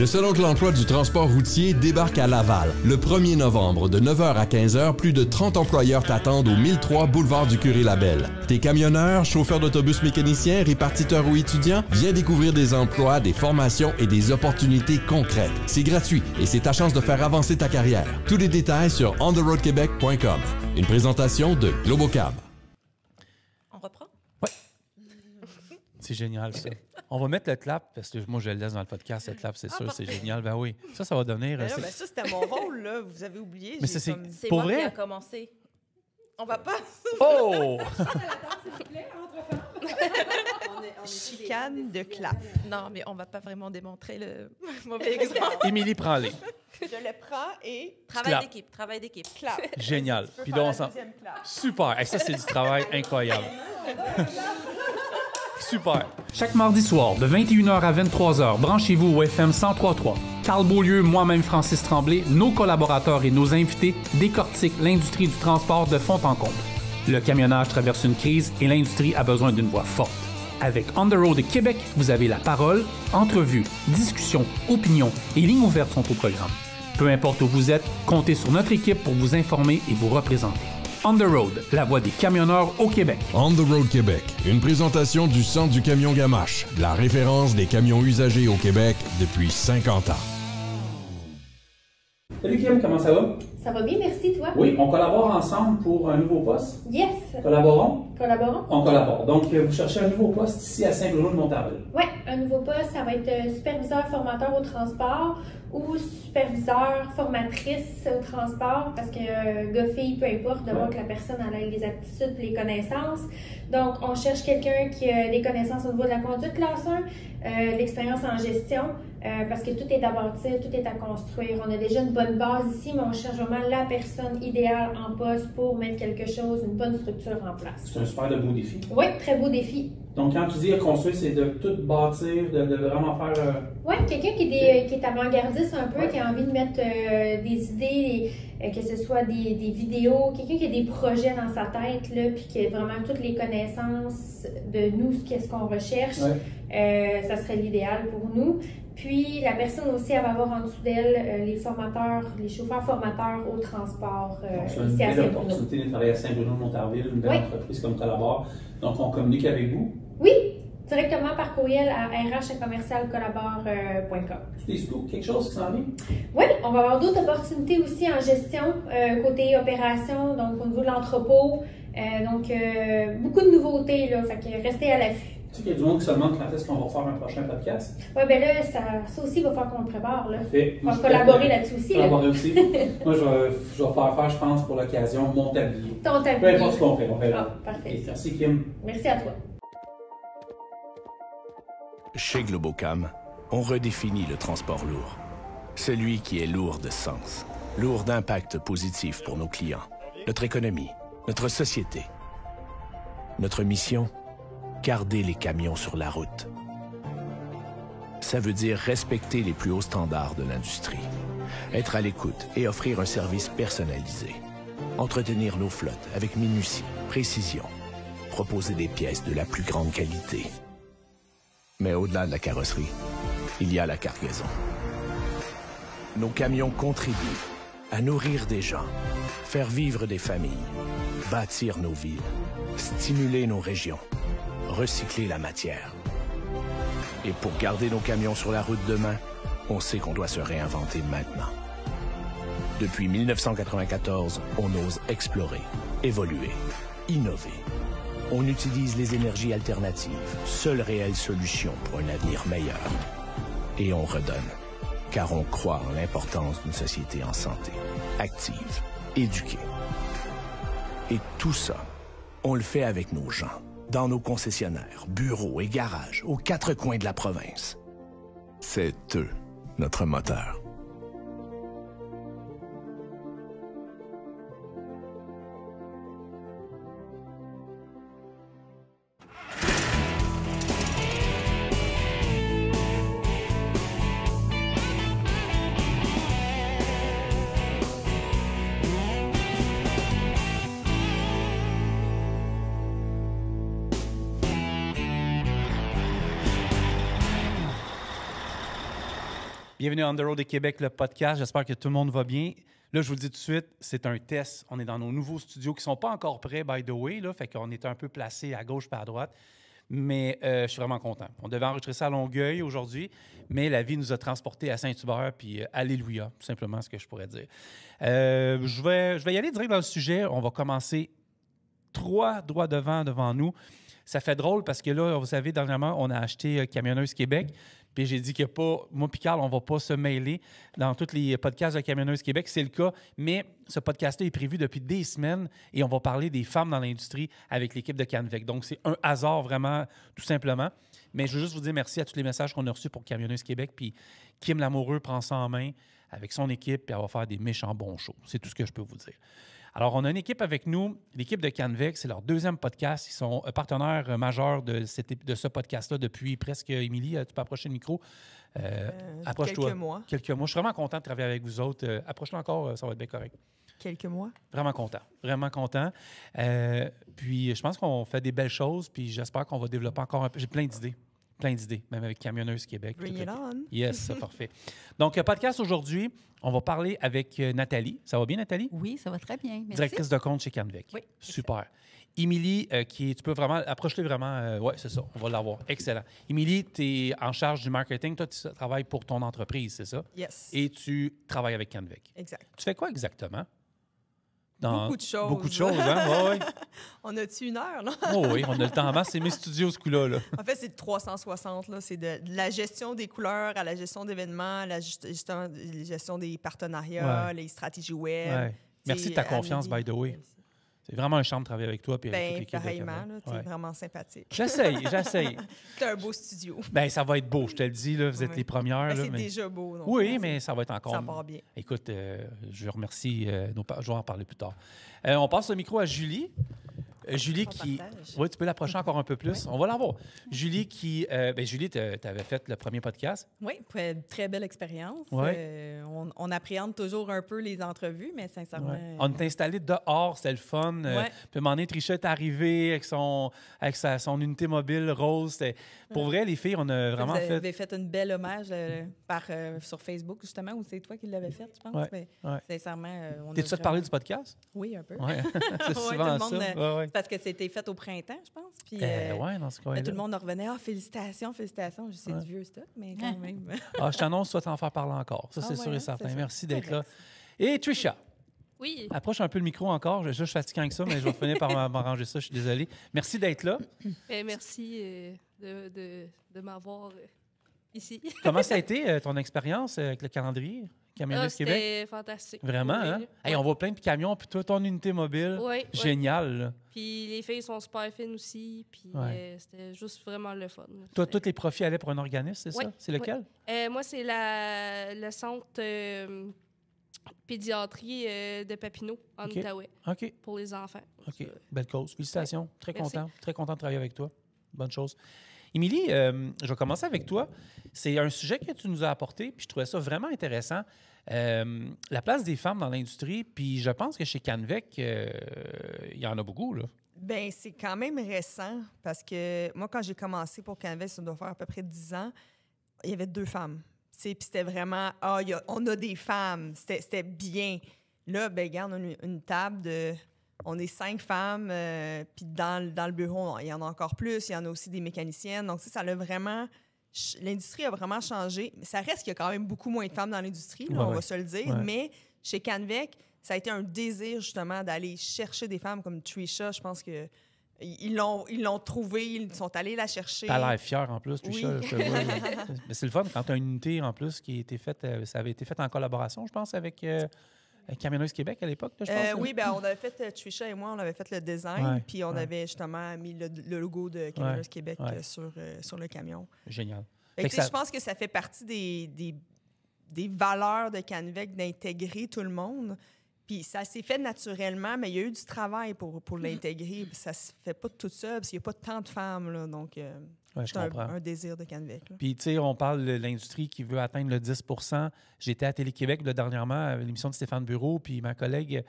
Le Salon de l'emploi du transport routier débarque à Laval. Le 1er novembre, de 9h à 15h, plus de 30 employeurs t'attendent au 1003 boulevard du Curé-Labelle. T'es camionneur, chauffeur d'autobus mécanicien, répartiteur ou étudiant? Viens découvrir des emplois, des formations et des opportunités concrètes. C'est gratuit et c'est ta chance de faire avancer ta carrière. Tous les détails sur ontheroadquebec.com. Une présentation de Globocab. On reprend? Oui. C'est génial, ça. On va mettre le clap, parce que moi, je le laisse dans le podcast, le clap, c'est sûr, parfait. c'est génial. Ben oui, ça va devenir... Ben là, ben ça, c'était mon rôle, là. Vous avez oublié. Mais c'est comme... pour moi vrai? qui a commencé. On va pas... Oh! Chicane de clap. Non, mais on va pas vraiment démontrer le mauvais exemple. Émilie, prends-les. Je le prends et... Travail d'équipe. Clap. Génial. Puis là, on s'en... Super. Hey, ça, c'est du travail incroyable. Super. Chaque mardi soir, de 21h à 23h, branchez-vous au FM 103.3. Carl Beaulieu, moi-même Francis Tremblay, nos collaborateurs et nos invités décortiquent l'industrie du transport de fond en comble. Le camionnage traverse une crise et l'industrie a besoin d'une voix forte. Avec On the Road Québec, vous avez la parole, entrevues, discussions, opinions et lignes ouvertes sont au programme. Peu importe où vous êtes, comptez sur notre équipe pour vous informer et vous représenter. On the Road, la voix des camionneurs au Québec. On the Road Québec, une présentation du Centre du camion Gamache, la référence des camions usagés au Québec depuis 50 ans. Salut Kim, comment ça va? Ça va bien, merci, toi? Oui, on collabore ensemble pour un nouveau poste. Yes! Collaborons? Collaborons? On collabore. Donc, vous cherchez un nouveau poste ici à Saint-Bruno-de-Montarville. Oui, un nouveau poste, ça va être superviseur formateur au transport ou superviseur formatrice au transport, parce que gars-fille, peu importe, de voir que la personne ait les aptitudes et les connaissances. Donc, on cherche quelqu'un qui a des connaissances au niveau de la conduite classe 1, l'expérience en gestion, parce que tout est à bâtir, tout est à construire. On a déjà une bonne base ici, mais on cherche vraiment la personne idéale en poste pour mettre quelque chose, une bonne structure en place. C'est un super de beau défi. Oui, très beau défi. Donc, quand tu dis construire, c'est de tout bâtir, de vraiment faire... Oui, quelqu'un qui est avant-gardiste un peu, qui a envie de mettre des idées, que ce soit des vidéos, quelqu'un qui a des projets dans sa tête, là, puis qui a vraiment toutes les connaissances de nous, qu'est-ce qu'on recherche. Ouais. Ça serait l'idéal pour nous. Puis, la personne aussi, elle va avoir en dessous d'elle les formateurs, les chauffeurs formateurs au transport. C'est une belle opportunité de travailler à Saint-Bruno-de-Montarville, une belle entreprise comme collabore. Donc, on communique avec vous? Oui, directement par courriel à rh@commercialcollabore.com. Des scoops, quelque chose qui s'en vient? Oui, on va avoir d'autres opportunités aussi en gestion, côté opération, donc au niveau de l'entrepôt. Donc, beaucoup de nouveautés, là, fait que restez à l'affût. Tu sais qu'il y a du monde qui se demande quand est-ce qu'on va faire un prochain podcast? Oui, bien là, ça aussi, il va falloir qu'on le prépare. Là. Parfait. On va collaborer là-dessus aussi. Collaborer aussi. Moi, je vais faire, je pense, pour l'occasion, mon tablier. Ton tablier. Peu importe ce qu'on fait, on verra. Ah, parfait. Et merci, Kim. Merci à toi. Chez Globocam, on redéfinit le transport lourd. Celui qui est lourd de sens, lourd d'impact positif pour nos clients, notre économie, notre société. Notre mission? Garder les camions sur la route. Ça veut dire respecter les plus hauts standards de l'industrie, être à l'écoute et offrir un service personnalisé, entretenir nos flottes avec minutie, précision, proposer des pièces de la plus grande qualité. Mais au-delà de la carrosserie, il y a la cargaison. Nos camions contribuent à nourrir des gens, faire vivre des familles, bâtir nos villes, stimuler nos régions, recycler la matière. Et pour garder nos camions sur la route demain, on sait qu'on doit se réinventer maintenant. Depuis 1994, on ose explorer, évoluer, innover. On utilise les énergies alternatives, seule réelle solution pour un avenir meilleur. Et on redonne, car on croit en l'importance d'une société en santé, active, éduquée. Et tout ça, on le fait avec nos gens, dans nos concessionnaires, bureaux et garages, aux quatre coins de la province. C'est eux, notre moteur. Bienvenue à On the Road de Québec, le podcast. J'espère que tout le monde va bien. Là, je vous le dis tout de suite, c'est un test. On est dans nos nouveaux studios qui ne sont pas encore prêts, by the way. Là, fait qu'on est un peu placés à gauche et à droite. Mais je suis vraiment content. On devait enregistrer ça à Longueuil aujourd'hui, mais la vie nous a transportés à Saint-Hubert, puis alléluia, tout simplement ce que je pourrais dire. Je vais y aller direct dans le sujet. On va commencer 3 droits devant nous. Ça fait drôle parce que là, vous savez, dernièrement, on a acheté Camionneuse Québec. Puis j'ai dit que pas, moi et Carl, on ne va pas se mêler dans tous les podcasts de Camionneuse Québec. C'est le cas, mais ce podcast-là est prévu depuis des semaines et on va parler des femmes dans l'industrie avec l'équipe de Canvec. Donc, c'est un hasard vraiment, tout simplement. Mais je veux juste vous dire merci à tous les messages qu'on a reçus pour Camionneuse Québec. Puis Kim Lamoureux prend ça en main avec son équipe puis elle va faire des méchants bons shows. C'est tout ce que je peux vous dire. Alors, on a une équipe avec nous, l'équipe de Canvec, c'est leur 2e podcast. Ils sont partenaires majeurs de ce podcast-là depuis presque, Émilie, tu peux approcher le micro. Approche-toi. Quelques mois. Quelques mois. Je suis vraiment content de travailler avec vous autres. Approche-toi encore, ça va être bien correct. Quelques mois. Vraiment content. Vraiment content. Puis, je pense qu'on fait des belles choses, puis j'espère qu'on va développer encore un peu. J'ai plein d'idées. Plein d'idées, même avec Camionneuse Québec. Bring it on. Yes, parfait. Donc, podcast aujourd'hui, on va parler avec Nathalie. Ça va bien, Nathalie? Oui, ça va très bien. Merci. Directrice de compte chez Canvec. Oui. Super. Émilie, tu peux vraiment, approche-les vraiment. Oui, c'est ça, on va l'avoir. Excellent. Émilie, tu es en charge du marketing. Toi, tu travailles pour ton entreprise, c'est ça? Yes. Et tu travailles avec Canvec. Exact. Tu fais quoi exactement? Beaucoup de choses. Beaucoup de choses, hein? Oui. On a-tu 1 heure, là? Oh, oui, on a le temps en masse. C'est mes studios, ce coup-là. Là. En fait, c'est 360. Là. C'est de la gestion des couleurs à la gestion d'événements, la gestion des partenariats, les stratégies web. Ouais. Merci de ta confiance, by the way. C'est vraiment un charme de travailler avec toi et avec toute l'équipe. Pareillement, tu es vraiment sympathique. J'essaye. Tu as un beau studio. Bien, ça va être beau, je te le dis. Là, vous êtes les premières. Là, c'est déjà beau. Donc, oui, mais ça va être encore... Ça part bien. Écoute, je remercie je vais en parler plus tard. On passe le micro à Julie. Julie qui... Oui, tu peux l'approcher encore un peu plus. On va l'avoir. Julie qui... Julie, tu avais fait le premier podcast. Oui, très belle expérience. Ouais. On appréhende toujours un peu les entrevues, mais sincèrement... Ouais. On t'a installé dehors, c'était le fun. Puis à un moment donné, Trisha est arrivée avec son unité mobile rose. Pour vrai, les filles, on a vraiment fait... Vous avez fait une belle hommage sur Facebook, justement, ou c'est toi qui l'avais fait, je pense. Ouais. Mais sincèrement... T'es-tu fait parler du podcast? Oui, un peu. Oui, c'est souvent tout le monde, ça. Parce que c'était fait au printemps, je pense. Puis, dans ce coin-là. tout le monde en revenait. « Ah, félicitations. » C'est du vieux stock, mais quand même. Je t'annonce, tu vas t'en faire parler encore. Ça, c'est sûr et certain. Merci d'être là. Et Trisha. Oui. Approche un peu le micro encore. Je suis fatiguant avec ça, mais je vais finir par m'arranger ça. Je suis désolé. Merci d'être là. Merci de m'avoir ici. Comment ça a été ton expérience avec le calendrier Camionneuse Québec? C'était fantastique. Vraiment, oui. hein? Hey, on voit plein de camions, puis toi, ton unité mobile. Oui. Génial. Là. Puis les filles sont super fines aussi. Puis c'était juste vraiment le fun. Toi, tous les profits allaient pour un organisme, c'est ça? C'est lequel? Moi, c'est le centre pédiatrie de Papineau, en Outaouais. OK. Pour les enfants. OK. Belle cause. Félicitations. Très Merci. content. Très content de travailler avec toi. Bonne chose. Émilie, je vais commencer avec toi. C'est un sujet que tu nous as apporté, puis je trouvais ça vraiment intéressant. La place des femmes dans l'industrie, puis je pense que chez Canvec, il y en a beaucoup, là. Bien, c'est quand même récent, parce que moi, quand j'ai commencé pour Canvec, ça doit faire à peu près 10 ans, il y avait 2 femmes. Puis c'était vraiment, on a des femmes, c'était bien. Là, ben regarde, on a une table de... On est 5 femmes, puis dans le bureau, il y en a encore plus. Il y en a aussi des mécaniciennes. Donc, ça l'a vraiment... L'industrie a vraiment changé. Mais ça reste qu'il y a quand même beaucoup moins de femmes dans l'industrie, on va se le dire. Ouais. Mais chez Canvec, ça a été un désir, justement, d'aller chercher des femmes comme Trisha. Je pense que ils l'ont trouvée, ils sont allés la chercher. T'as l'air fière, en plus, Trisha. Oui. Je te vois. Mais c'est le fun quand tu as une unité, en plus, qui a été faite... ça avait été fait en collaboration, je pense, avec... Camionneuse Québec à l'époque, je pense. Oui, on avait fait, Trisha et moi, on avait fait le design, puis on avait justement mis le logo de Camionneuse Québec sur le camion. Génial. Je pense que ça fait partie des valeurs de Canvec d'intégrer tout le monde. Puis ça s'est fait naturellement, mais il y a eu du travail pour l'intégrer. Ça se fait pas tout seul, parce qu'il n'y a pas tant de femmes, là, donc... je comprends. Un désir de Canvec. Puis, tu sais, on parle de l'industrie qui veut atteindre le 10 %. J'étais à Télé-Québec dernièrement, à l'émission de Stéphane Bureau, puis ma collègue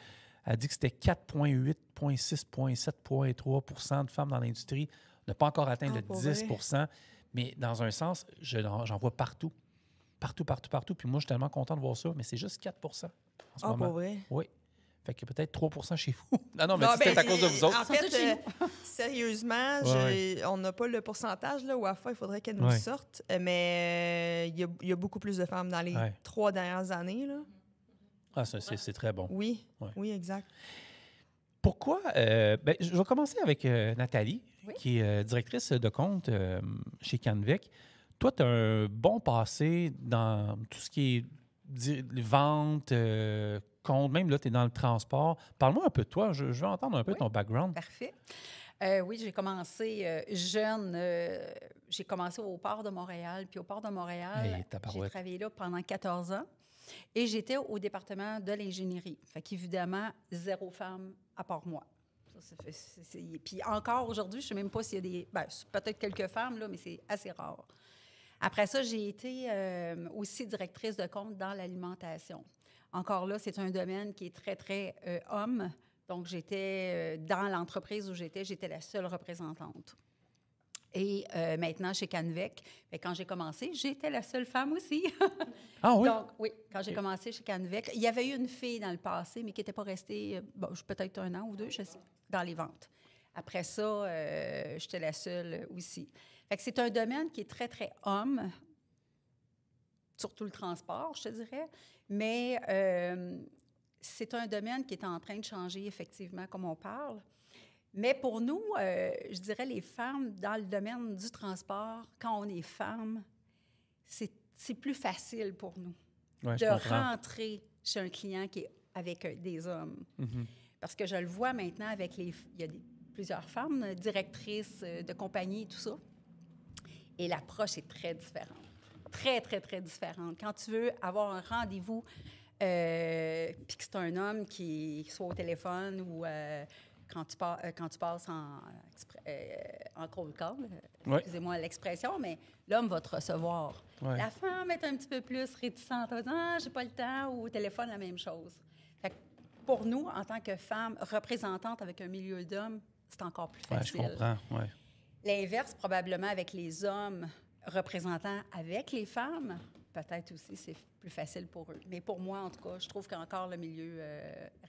a dit que c'était 4,8, 6,7, 3,3 % de femmes dans l'industrie. On n'a pas encore atteint le 10 %, mais dans un sens, j'en vois partout. partout. Puis moi, je suis tellement content de voir ça, mais c'est juste 4 en ce moment. Pas vrai? Oui. Fait que peut-être 3 chez vous. Non, mais c'est peut-être à cause de vous autres. En fait, sérieusement, on n'a pas le pourcentage. Là, WAFA, il faudrait qu'elle nous sorte. Mais il y a beaucoup plus de femmes dans les 3 dernières années. Là. Ah, c'est très bon. Oui, oui, exact. Pourquoi? Je vais commencer avec Nathalie, qui est directrice de compte chez Canvec. Toi, tu as un bon passé dans tout ce qui est vente, compte, même là, tu es dans le transport. Parle-moi un peu de toi. Je veux entendre un peu ton background. Parfait. Oui, j'ai commencé jeune. J'ai commencé au Port de Montréal. Puis au Port de Montréal, j'ai travaillé là pendant 14 ans. Et j'étais au département de l'ingénierie. Fait qu'évidemment, 0 femme à part moi. Puis encore aujourd'hui, je ne sais même pas s'il y a des... peut-être quelques femmes, là, mais c'est assez rare. Après ça, j'ai été aussi directrice de compte dans l'alimentation. Encore là, c'est un domaine qui est très, très homme. Donc, j'étais dans l'entreprise où j'étais la seule représentante. Et maintenant, chez Canvec, quand j'ai commencé, j'étais la seule femme aussi. Ah oui? Donc, oui, quand j'ai commencé chez Canvec, il y avait eu une fille dans le passé, mais qui n'était pas restée, peut-être 1 an ou 2, je sais, dans les ventes. Après ça, j'étais la seule aussi. Fait que c'est un domaine qui est très, très homme, surtout le transport, je te dirais, mais c'est un domaine qui est en train de changer, effectivement, comme on parle. Mais pour nous, je dirais, les femmes, dans le domaine du transport, quand on est femme, c'est plus facile pour nous de rentrer chez un client qui est avec des hommes. Mm-hmm. Parce que je le vois maintenant avec il y a plusieurs femmes directrices de compagnie et tout ça. Et l'approche est très différente. Très, très, très différente. Quand tu veux avoir un rendez-vous, puis que c'est un homme qui soit au téléphone ou... Quand tu passes en cold call, excusez-moi l'expression, mais l'homme va te recevoir. Ouais. La femme est un petit peu plus réticente. Elle va dire « Ah, j'ai pas le temps » ou au téléphone, la même chose. Fait que pour nous, en tant que femme représentante avec un milieu d'hommes, c'est encore plus facile. Je comprends, oui. L'inverse, probablement, avec les hommes représentants avec les femmes, peut-être aussi, c'est plus facile pour eux. Mais pour moi, en tout cas, je trouve qu'encore le milieu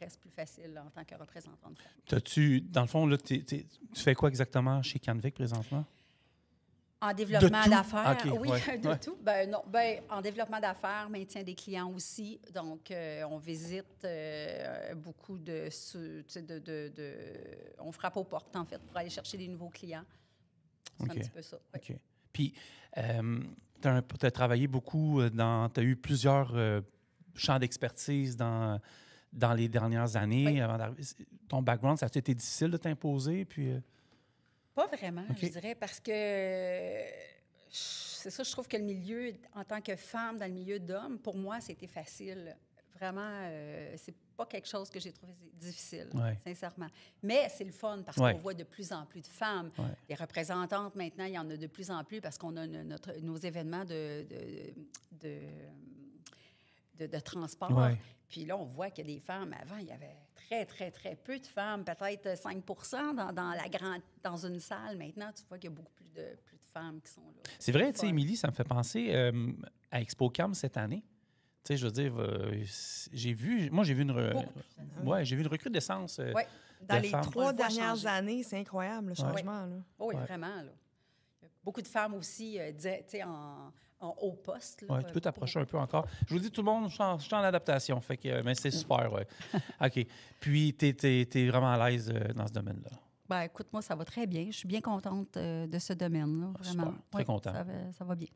reste plus facile là, en tant que représentant de femmes. Dans le fond, là, tu fais quoi exactement chez Canvec présentement? En développement d'affaires, okay, oui, tout. En développement d'affaires, maintien des clients aussi. Donc, on visite beaucoup on frappe aux portes, en fait, pour aller chercher des nouveaux clients. C'est un petit peu ça. Oui. OK. Puis, tu as travaillé beaucoup tu as eu plusieurs champs d'expertise dans les dernières années. Oui. Avant d'arriver. Ton background, ça a été difficile de t'imposer? Puis, Pas vraiment, je dirais, parce que c'est ça, je trouve que le milieu, en tant que femme dans le milieu d'hommes, pour moi, c'était facile. Vraiment, c'est pas quelque chose que j'ai trouvé difficile, sincèrement. Mais c'est le fun parce qu'on voit de plus en plus de femmes. Les représentantes, maintenant, il y en a de plus en plus parce qu'on a nos événements de transport. Puis là, on voit qu'il y a des femmes. Avant, il y avait très, très, très peu de femmes, peut-être 5 dans une salle. Maintenant, tu vois qu'il y a beaucoup plus de femmes qui sont là. C'est vrai, tu sais, Émilie, ça me fait penser à ExpoCam cette année. Tu sais, je veux dire, j'ai vu une recrudescence dans les 3 dernières années, c'est incroyable, le changement. Là. Oui, vraiment. Là. Beaucoup de femmes aussi, tu sais, en haut poste. Oui, tu peux t'approcher un peu encore. Je vous dis, tout le monde, je suis en adaptation, fait que, mais c'est super, oui. OK. Puis, tu es vraiment à l'aise dans ce domaine-là? Bien, écoute, moi, ça va très bien. Je suis bien contente de ce domaine-là, vraiment. Super, très content. Ça va bien.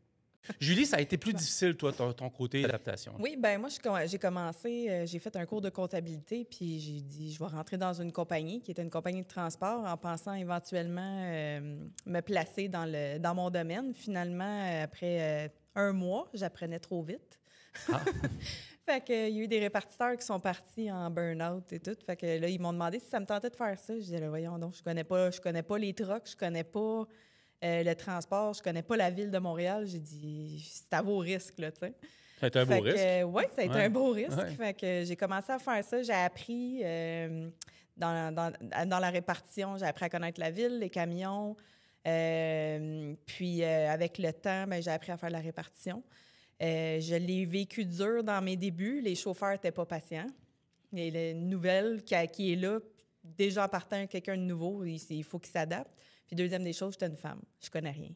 Julie, ça a été plus difficile, toi, ton côté d'adaptation. Oui, bien, moi, j'ai commencé, j'ai fait un cours de comptabilité, puis j'ai dit, je vais rentrer dans une compagnie qui était une compagnie de transport en pensant éventuellement me placer dans mon domaine. Finalement, après 1 mois, j'apprenais trop vite. Ah. Fait qu'il y a eu des répartiteurs qui sont partis en burn-out et tout. Fait que là, ils m'ont demandé si ça me tentait de faire ça. Je disais, voyons donc, je connais pas les trucks, je connais pas le transport, je connais pas la ville de Montréal. J'ai dit, c'est à vos risques, là, tu sais. Ça a été un beau risque. Oui, ça a été un beau risque. Fait que j'ai commencé à faire ça. J'ai appris dans la répartition, j'ai appris à connaître la ville, les camions. Puis avec le temps, j'ai appris à faire la répartition. Je l'ai vécu dur dans mes débuts. Les chauffeurs n'étaient pas patients. Et la nouvelle qui est là, déjà en partant, quelqu'un de nouveau, il faut qu'il s'adapte. Puis deuxième des choses, j'étais une femme. Je connais rien.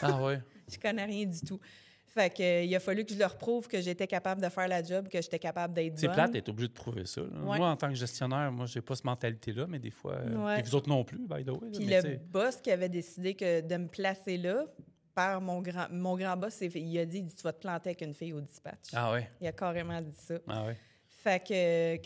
Ah ouais? Je connais rien du tout. Fait que, il a fallu que je leur prouve que j'étais capable de faire la job, que j'étais capable d'être bonne. C'est plate d'être obligé de prouver ça. Ouais. Moi, en tant que gestionnaire, moi, j'ai pas cette mentalité-là, mais des fois... Ouais. Et vous autres non plus, by the way. Puis mais le boss qui avait décidé de me placer là, par mon grand boss, il a dit, tu vas te planter avec une fille au dispatch. Ah ouais? Il a carrément dit ça. Ah ouais? Fait que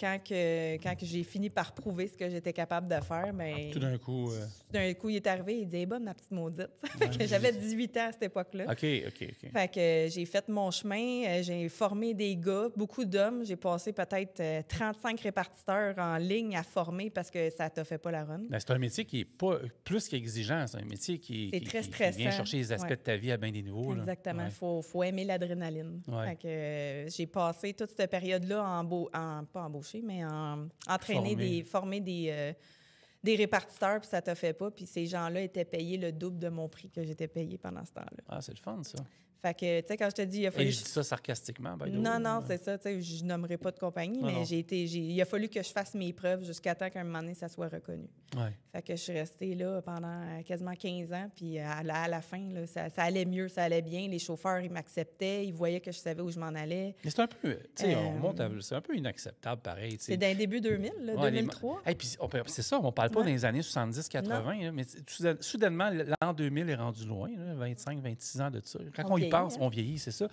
quand j'ai fini par prouver ce que j'étais capable de faire, bien... Tout d'un coup... il est arrivé, il dit hey, « bonne, ma petite maudite. » Fait que j'avais 18 ans à cette époque-là. OK. Fait que j'ai fait mon chemin, j'ai formé des gars, beaucoup d'hommes. J'ai passé peut-être 35 répartiteurs en ligne à former parce que ça t'a fait pas la run. Ben, c'est un métier qui est pas plus qu'exigeant. C'est un métier qui vient chercher les aspects de ta vie à bien des niveaux. Exactement. Là. Ouais. Faut aimer l'adrénaline. Ouais. Fait que j'ai passé toute cette période-là pas embauché, mais former des répartiteurs, puis ça te fait pas. Puis ces gens-là étaient payés le double de mon prix que j'étais payé pendant ce temps-là. Ah, c'est le fun, ça. Fait que, tu sais, quand je te dis, il a fallu... Et je dis ça sarcastiquement, by the way. Non, c'est ça, tu sais, je nommerai pas de compagnie, mais il a fallu que je fasse mes preuves jusqu'à temps qu'à un moment donné, ça soit reconnu. Ouais. Fait que je suis restée là pendant quasiment 15 ans, puis à la fin, là, ça allait mieux, ça allait bien. Les chauffeurs, ils m'acceptaient, ils voyaient que je savais où je m'en allais. Mais c'est un peu, tu sais, c'est un peu inacceptable, pareil. T'sais. C'est dans le début 2000, là, 2003. Et puis, c'est ça, on parle pas des années 70-80, mais soudainement, l'an 2000 est rendu loin, 25-26 ans de ça. Quand on y pense, on vieillit, c'est ça.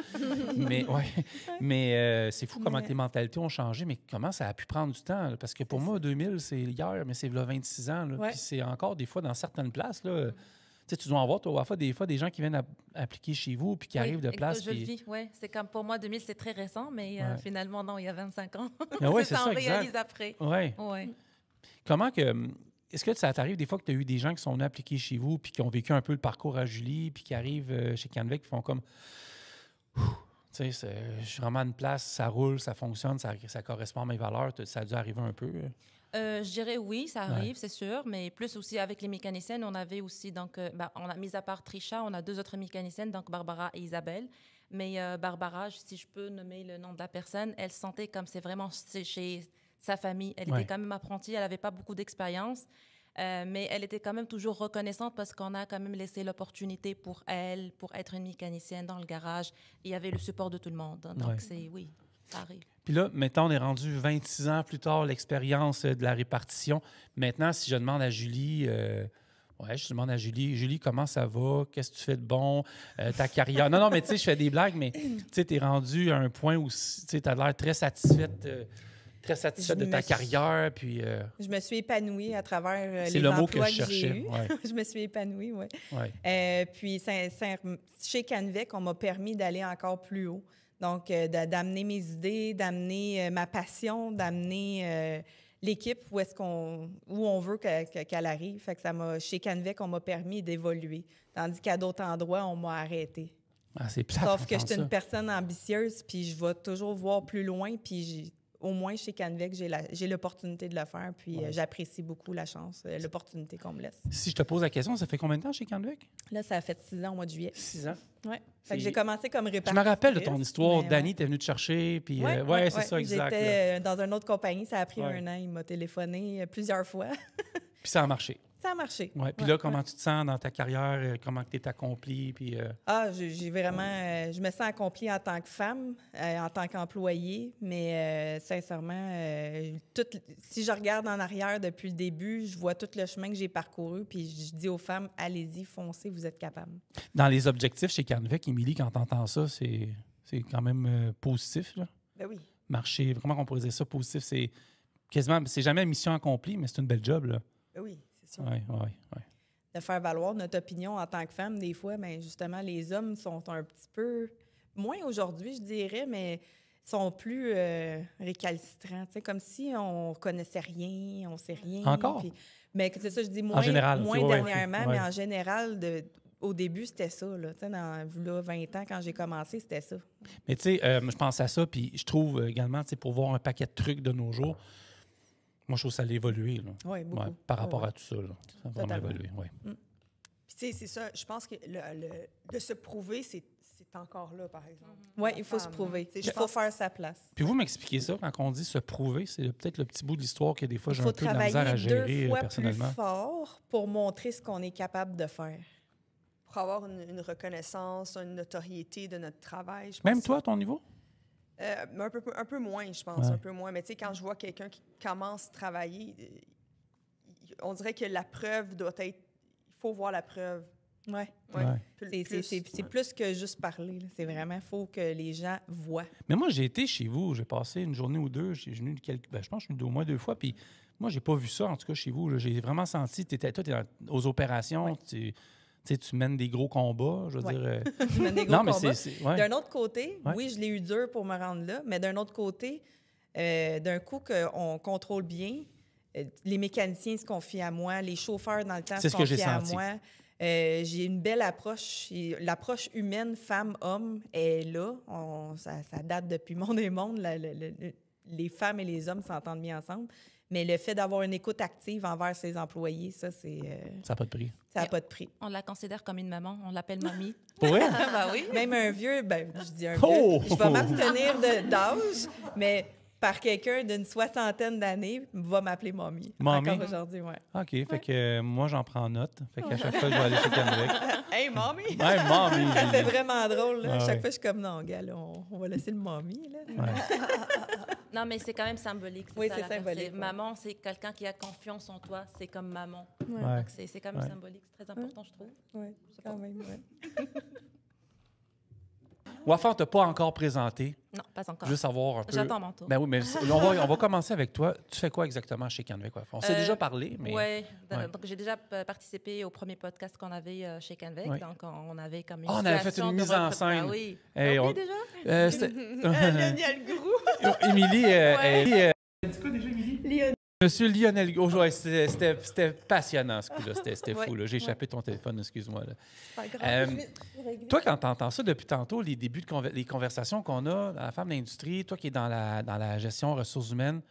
mais c'est fou comment les mentalités ont changé, mais comment ça a pu prendre du temps. Là, parce que pour moi, 2000, c'est hier, mais c'est là 26 ans. Là, puis c'est encore des fois dans certaines places. Là, tu dois en voir, toi, des fois, des gens qui viennent appliquer chez vous puis qui arrivent de place. Je le vis, oui. C'est comme pour moi, 2000, c'est très récent, mais finalement, non, il y a 25 ans. Oui, c'est ça, ça, on réalise après. Oui. Ouais. Comment que... Est-ce que ça t'arrive des fois que tu as eu des gens qui sont venus appliquer chez vous puis qui ont vécu un peu le parcours à Julie puis qui arrivent chez Canvec qui font comme... Tu sais, je suis vraiment à une place, ça roule, ça fonctionne, ça correspond à mes valeurs. Ça a dû arriver un peu? Je dirais oui, ça arrive, c'est sûr, mais plus aussi avec les mécaniciennes, on avait aussi, donc, on a mis à part Trisha, on a 2 autres mécaniciennes, donc Barbara et Isabelle. Mais Barbara, si je peux nommer le nom de la personne, elle se sentait comme c'est vraiment chez sa famille. Elle était quand même apprentie, elle n'avait pas beaucoup d'expérience, mais elle était quand même toujours reconnaissante parce qu'on a quand même laissé l'opportunité pour elle, pour être une mécanicienne dans le garage. Et il y avait le support de tout le monde. Donc, oui, ça arrive. Puis là, maintenant, on est rendu 26 ans plus tard, l'expérience de la répartition. Maintenant, si je demande à Julie... je demande à Julie, comment ça va? Qu'est-ce que tu fais de bon? Ta carrière... Non, mais tu sais, je fais des blagues, mais tu sais, tu es rendu à un point où tu as l'air très satisfaite de ta carrière. Puis, je me suis épanouie à travers les emplois que j'ai eus. Ouais. Je me suis épanouie, oui. Ouais. Puis, chez Canvec, on m'a permis d'aller encore plus haut. Donc, d'amener mes idées, d'amener ma passion, d'amener l'équipe où on veut qu'elle arrive. Fait que chez Canvec, on m'a permis d'évoluer. Tandis qu'à d'autres endroits, on m'a arrêté. Ah, c'est plate. Sauf que je suis une personne ambitieuse, puis je vais toujours voir plus loin, puis au moins chez Canvec, j'ai l'opportunité de le faire, puis j'apprécie beaucoup la chance, l'opportunité qu'on me laisse. Si je te pose la question, ça fait combien de temps chez Canvec? Là, ça a fait 6 ans au mois de juillet. 6 ans? Oui. Fait que j'ai commencé comme répartitrice. Je me rappelle de ton histoire. Danny était venu te chercher, puis c'est ça, exact. J'étais dans une autre compagnie, ça a pris 1 an. Il m'a téléphoné plusieurs fois. Puis ça a marché. Ça a marché. Ouais. Puis là, comment tu te sens dans ta carrière? Comment tu es accomplie? Puis, j'ai vraiment... je me sens accomplie en tant que femme, en tant qu'employée, mais sincèrement, si je regarde en arrière depuis le début, je vois tout le chemin que j'ai parcouru, puis je dis aux femmes, allez-y, foncez, vous êtes capables. Dans les objectifs chez Canvec, Émilie, quand tu entends ça, c'est quand même positif, là? Ben oui. Marcher, vraiment qu'on pourrait dire ça, positif, c'est quasiment... C'est jamais mission accomplie, mais c'est une belle job, là. Ben oui. Oui. De faire valoir notre opinion en tant que femme, des fois, bien, justement, les hommes sont un petit peu, moins aujourd'hui, je dirais, mais sont plus récalcitrants. Tu sais, comme si on connaissait rien, on sait rien. Encore? Mais c'est ça, je dis moins, en général, moins dernièrement, mais en général, au début, c'était ça. Là. Tu sais, dans 20 ans, quand j'ai commencé, c'était ça. Mais tu sais, je pense à ça, puis je trouve également, tu sais, pour voir un paquet de trucs de nos jours, moi, je trouve que ça a évolué. Oui, beaucoup. Ouais, par rapport à tout ça. Là. Ça a vraiment évolué, oui. Puis, tu sais, c'est ça. Je pense que de se prouver, c'est c'est encore là, par exemple. Oui, il faut se prouver. Il faut faire sa place. Puis vous m'expliquez ça, quand on dit se prouver, c'est peut-être le petit bout de l'histoire que des fois j'ai un peu de la travailler misère à gérer 2 fois personnellement. plus fort pour montrer ce qu'on est capable de faire. Pour avoir une reconnaissance, une notoriété de notre travail. Je pense Même toi, à ton niveau? Un peu moins, je pense, Ouais. un peu moins. Mais tu sais, quand je vois quelqu'un qui commence à travailler, on dirait que la preuve doit être... Il faut voir la preuve. Oui. Ouais. Ouais. C'est plus que juste parler. C'est vraiment, il faut que les gens voient. Mais moi, j'ai été chez vous, j'ai passé une journée ou deux, je venu je pense que je suis venu au moins 2 fois, puis moi, j'ai pas vu ça, en tout cas, chez vous. Là. J'ai vraiment senti, toi, tu es aux opérations, tu mènes des gros combats, je veux dire... Je mène des gros combats. Ouais. D'un autre côté, oui, je l'ai eu dur pour me rendre là, mais d'un autre côté, d'un coup qu'on contrôle bien, les mécaniciens se confient à moi, les chauffeurs dans le temps se confient à moi. J'ai une belle approche. L'approche humaine, femme-homme, est là. Ça date depuis Monde et Monde. Les femmes et les hommes s'entendent bien ensemble. Mais le fait d'avoir une écoute active envers ses employés, ça, c'est... ça n'a pas de prix. Ça n'a pas de prix. On la considère comme une maman. On l'appelle mamie. Pour vrai? Ben oui. Même un vieux, je dis un vieux, Oh! je vais m'abstenir d'âge, mais par quelqu'un d'une 60aine d'années va m'appeler mamie. Mamie? Encore aujourd'hui, oui. OK, fait que moi, j'en prends note. Fait qu'à chaque fois, je vais aller chez Canvec. Hey, mommy! Ouais, mamie! Ça fait vraiment drôle. Là. Ah, Chaque ouais. fois, je suis comme, non, gars, là, on va laisser le mamie. Là. Ouais. Non, mais c'est quand même symbolique. Oui, ça, c'est l'affaire. symbolique, ouais. Maman, c'est quelqu'un qui a confiance en toi. C'est comme maman. Ouais. Donc, c'est quand même Ouais. symbolique. C'est très important, je trouve. Oui, quand même, oui. Wafa, on t'a pas encore présenté. Non, pas encore. Juste savoir un peu... J'attends mon tour. Ben oui, mais on va commencer avec toi. Tu fais quoi exactement chez Canvec, Wafa? On s'est déjà parlé, mais... Oui, Ouais. donc j'ai déjà participé au premier podcast qu'on avait chez Canvec. Ouais. Donc, on avait comme une on avait fait situation une de mise en recrutement. scène. Ah oui. Hey, T'as oublié déjà? Lionel Groux! Émilie, Ouais. dit quoi déjà, Émilie? Lionel. Monsieur Lionel Groux. Ouais, c'était passionnant, ce coup-là. C'était Ouais. fou, là. J'ai échappé ton téléphone, excuse-moi. Là. Pas grave. Toi, quand tu entends ça depuis tantôt, les débuts de les conversations qu'on a dans la femme d'industrie, toi qui es dans la gestion ressources humaines,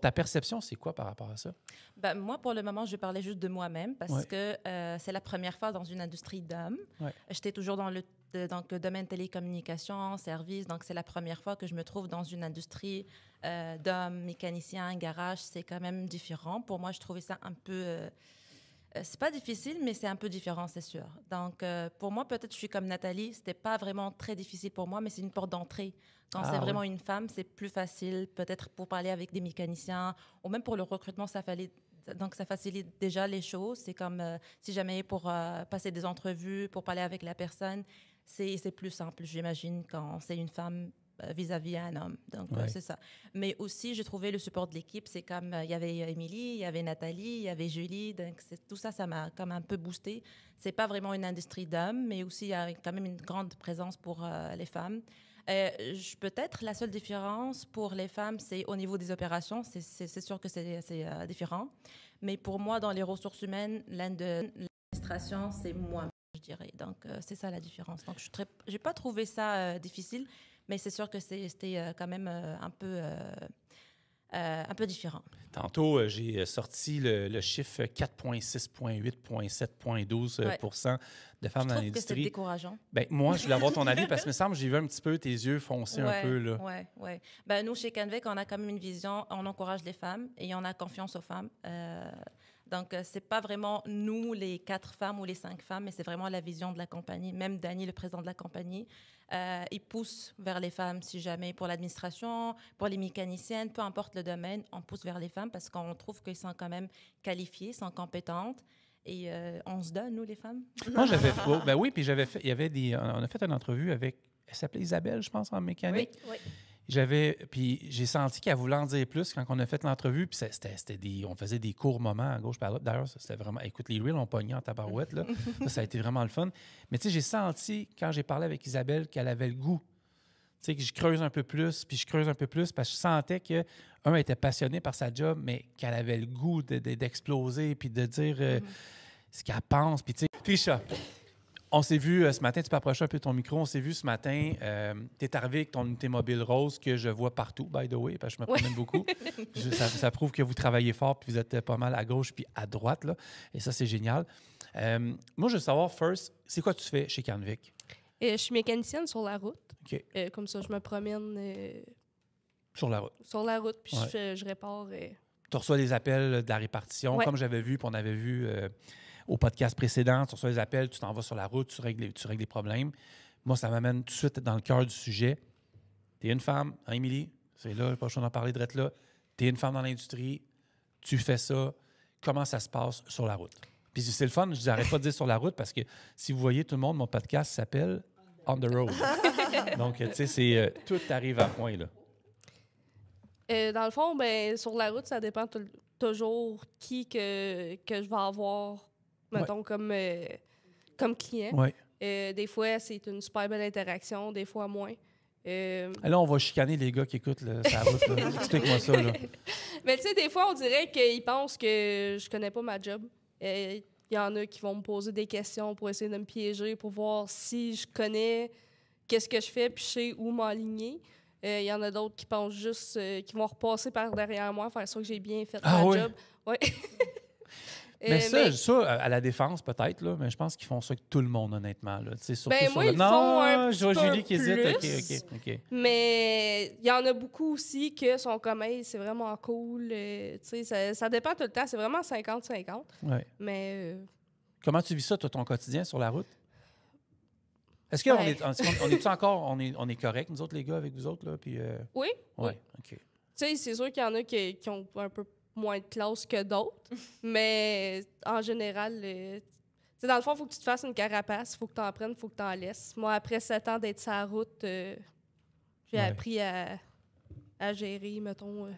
ta perception, c'est quoi par rapport à ça? Ben, moi, pour le moment, je parlais juste de moi-même parce Ouais. que c'est la première fois dans une industrie d'hommes. Ouais. J'étais toujours dans le domaine télécommunications, services. Donc, c'est la première fois que je me trouve dans une industrie d'hommes, mécaniciens, garage. C'est quand même différent. Pour moi, je trouvais ça un peu... c'est pas difficile, mais c'est un peu différent, c'est sûr. Donc, pour moi, peut-être je suis comme Nathalie. C'était pas vraiment très difficile pour moi, mais c'est une porte d'entrée. Quand c'est vraiment une femme, c'est plus facile, peut-être pour parler avec des mécaniciens, ou même pour le recrutement, donc ça facilite déjà les choses. C'est comme si jamais pour passer des entrevues, pour parler avec la personne, c'est plus simple, j'imagine, quand c'est une femme vis-à-vis un homme. Donc, c'est ça. Mais aussi, j'ai trouvé le support de l'équipe. C'est comme, il y avait Émilie, il y avait Nathalie, il y avait Julie. Donc, tout ça, ça m'a comme un peu boosté. C'est pas vraiment une industrie d'hommes, mais aussi, il y a quand même une grande présence pour les femmes. Peut-être la seule différence pour les femmes, c'est au niveau des opérations. C'est sûr que c'est différent. Mais pour moi, dans les ressources humaines, l'administration, c'est moi, je dirais. Donc, c'est ça la différence. Donc, je n'ai pas trouvé ça difficile, mais c'est sûr que c'était quand même un peu différent. Tantôt, j'ai sorti le chiffre 4,6,8,7,12% de femmes dans Je trouve que c'est l'industrie. décourageant. Ben, moi, je voulais avoir ton avis parce que, me semble, j'ai vu un petit peu tes yeux foncer un peu. Là. Oui. Ben, nous, chez Canvec, on a quand même une vision, on encourage les femmes et on a confiance aux femmes. Donc, c'est pas vraiment nous, les 4 femmes ou les 5 femmes, mais c'est vraiment la vision de la compagnie. Même Danny, le président de la compagnie, il pousse vers les femmes, si jamais, pour l'administration, pour les mécaniciennes, peu importe le domaine, on pousse vers les femmes parce qu'on trouve qu'ils sont quand même qualifiées, sont compétentes. Et on se donne, nous, les femmes. Moi, ben oui, puis il y avait on a fait une entrevue avec, elle s'appelait Isabelle, je pense, en mécanique. Oui. Puis j'ai senti qu'elle voulait en dire plus quand on a fait l'entrevue. Puis on faisait des courts moments à gauche par là. D'ailleurs, c'était vraiment... Écoute, les reels ont pogné en tabarouette, là. Ça a été vraiment le fun. Mais tu sais, j'ai senti, quand j'ai parlé avec Isabelle, qu'elle avait le goût. Tu sais, que je creuse un peu plus, puis je creuse un peu plus, parce que je sentais que, elle était passionnée par sa job, mais qu'elle avait le goût d'exploser, puis de dire ce qu'elle pense. Puis tu sais, Trisha, on s'est vu ce matin, tu peux approcher un peu ton micro, on s'est vu ce matin, tu es arrivé avec ton unité mobile rose que je vois partout, by the way, parce que je me promène beaucoup. Ça prouve que vous travaillez fort, puis vous êtes pas mal à gauche puis à droite, là, et ça, c'est génial. Moi, je veux savoir, first, c'est quoi tu fais chez Canvec? Je suis mécanicienne sur la route. OK. Comme ça, je me promène Sur la route. sur la route, puis Ouais. je répare. Tu reçois les appels de la répartition, Ouais. comme j'avais vu, puis on avait vu au podcast précédent. Tu reçois les appels, tu t'en vas sur la route, tu règles les problèmes. Moi, ça m'amène tout de suite dans le cœur du sujet. Tu es une femme, hein, Émilie? C'est là, pas besoin d'en parler de là. Tu es une femme dans l'industrie, tu fais ça. Comment ça se passe sur la route? Puis c'est le fun, je n'arrête pas de dire sur la route parce que si vous voyez tout le monde, mon podcast s'appelle On the Road. Donc, tu sais, c'est tout arrive à point, là. Dans le fond, ben, sur la route, ça dépend toujours qui que je vais avoir, mettons, comme client. Oui. Des fois, c'est une super belle interaction, des fois moins. Là, on va chicaner les gars qui écoutent sa route. Là. Explique-moi ça. Là. Mais tu sais, des fois, on dirait qu'ils pensent que je connais pas ma job. Il y en a qui vont me poser des questions pour essayer de me piéger, pour voir si je connais qu'est-ce que je fais, puis je sais où m'aligner. Il y en a d'autres qui pensent juste, qui vont repasser par derrière moi, faire sûr que j'ai bien fait ma job. Ouais. Mais ça, à la défense, peut-être, là, mais je pense qu'ils font ça avec tout le monde, honnêtement. Là. Surtout ben, sur moi, le... ils font un je vois petit peu Julie qui hésite. OK. Mais il y en a beaucoup aussi qui sont comme, hey, c'est vraiment cool. Ça dépend tout le temps. C'est vraiment 50-50. Ouais. Mais. Comment tu vis ça, toi, ton quotidien sur la route? Est-ce qu'on est encore on est correct, nous autres, les gars, avec vous autres? Là, puis, Oui. Oui, oui. OK. Tu sais, c'est sûr qu'il y en a qui ont un peu moins de classe que d'autres, mais en général, dans le fond, il faut que tu te fasses une carapace, il faut que tu en prennes, il faut que tu en laisses. Moi, après 7 ans d'être sur la route, j'ai appris à gérer, mettons.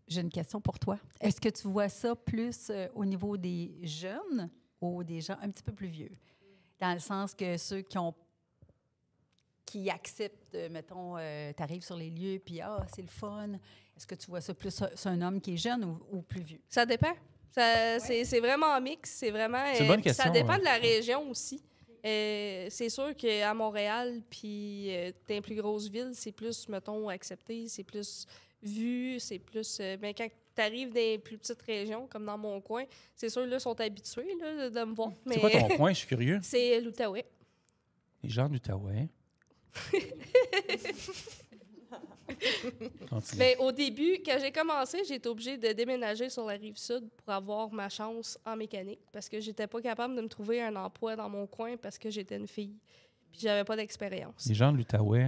J'ai une question pour toi. Est-ce que tu vois ça plus au niveau des jeunes ou des gens un petit peu plus vieux? Dans le sens que ceux qui acceptent, mettons, tu arrives sur les lieux, puis c'est le fun. Est-ce que tu vois ça plus sur un homme qui est jeune ou plus vieux? Ça dépend. C'est vraiment mix. C'est vraiment. C'est une bonne question, ça dépend de la région aussi. C'est sûr qu'à Montréal, puis dans les plus grosses villes, c'est plus, mettons, accepté, c'est plus vu, c'est plus. Mais quand tu arrives dans les plus petites régions, comme dans mon coin, c'est sûr, là, ils sont habitués là, de me voir. C'est quoi ton coin? Je suis curieux. C'est l'Outaouais. Les gens d'Outaouais. Mais au début, quand j'ai commencé, j'ai été obligée de déménager sur la Rive-Sud pour avoir ma chance en mécanique parce que j'étais pas capable de me trouver un emploi dans mon coin parce que j'étais une fille. Puis j'avais pas d'expérience. Les gens de l'Outaouais.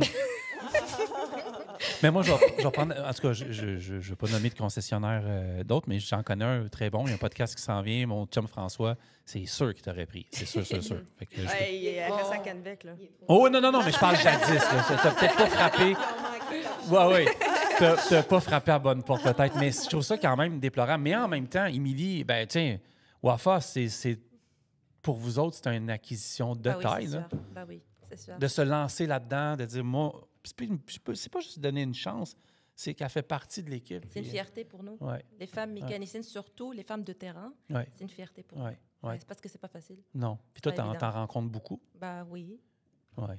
Mais moi, je vais prendre... En tout cas, je ne vais pas nommer de concessionnaire d'autres, mais j'en connais un très bon. Il y a un podcast qui s'en vient. Mon chum François, c'est sûr qu'il t'aurait pris. C'est sûr. Fait que elle reste à Canvec, là. Oh, non, mais je parle jadis. Là. T'as peut-être pas frappé... Oui. T'as pas frappé à bonne porte, peut-être. Mais je trouve ça quand même déplorable. Mais en même temps, Émilie, ben tiens, Wafa, c'est pour vous autres, c'est une acquisition de taille. Là. Oui, c'est sûr. De se lancer là-dedans, de dire, moi... C'est pas juste donner une chance, c'est qu'elle fait partie de l'équipe. C'est une fierté pour nous. Ouais. Les femmes mécaniciennes, surtout les femmes de terrain, c'est une fierté pour nous. Ouais. C'est parce que c'est pas facile. Non. Puis toi, t'en rencontres beaucoup? Oui. Oui.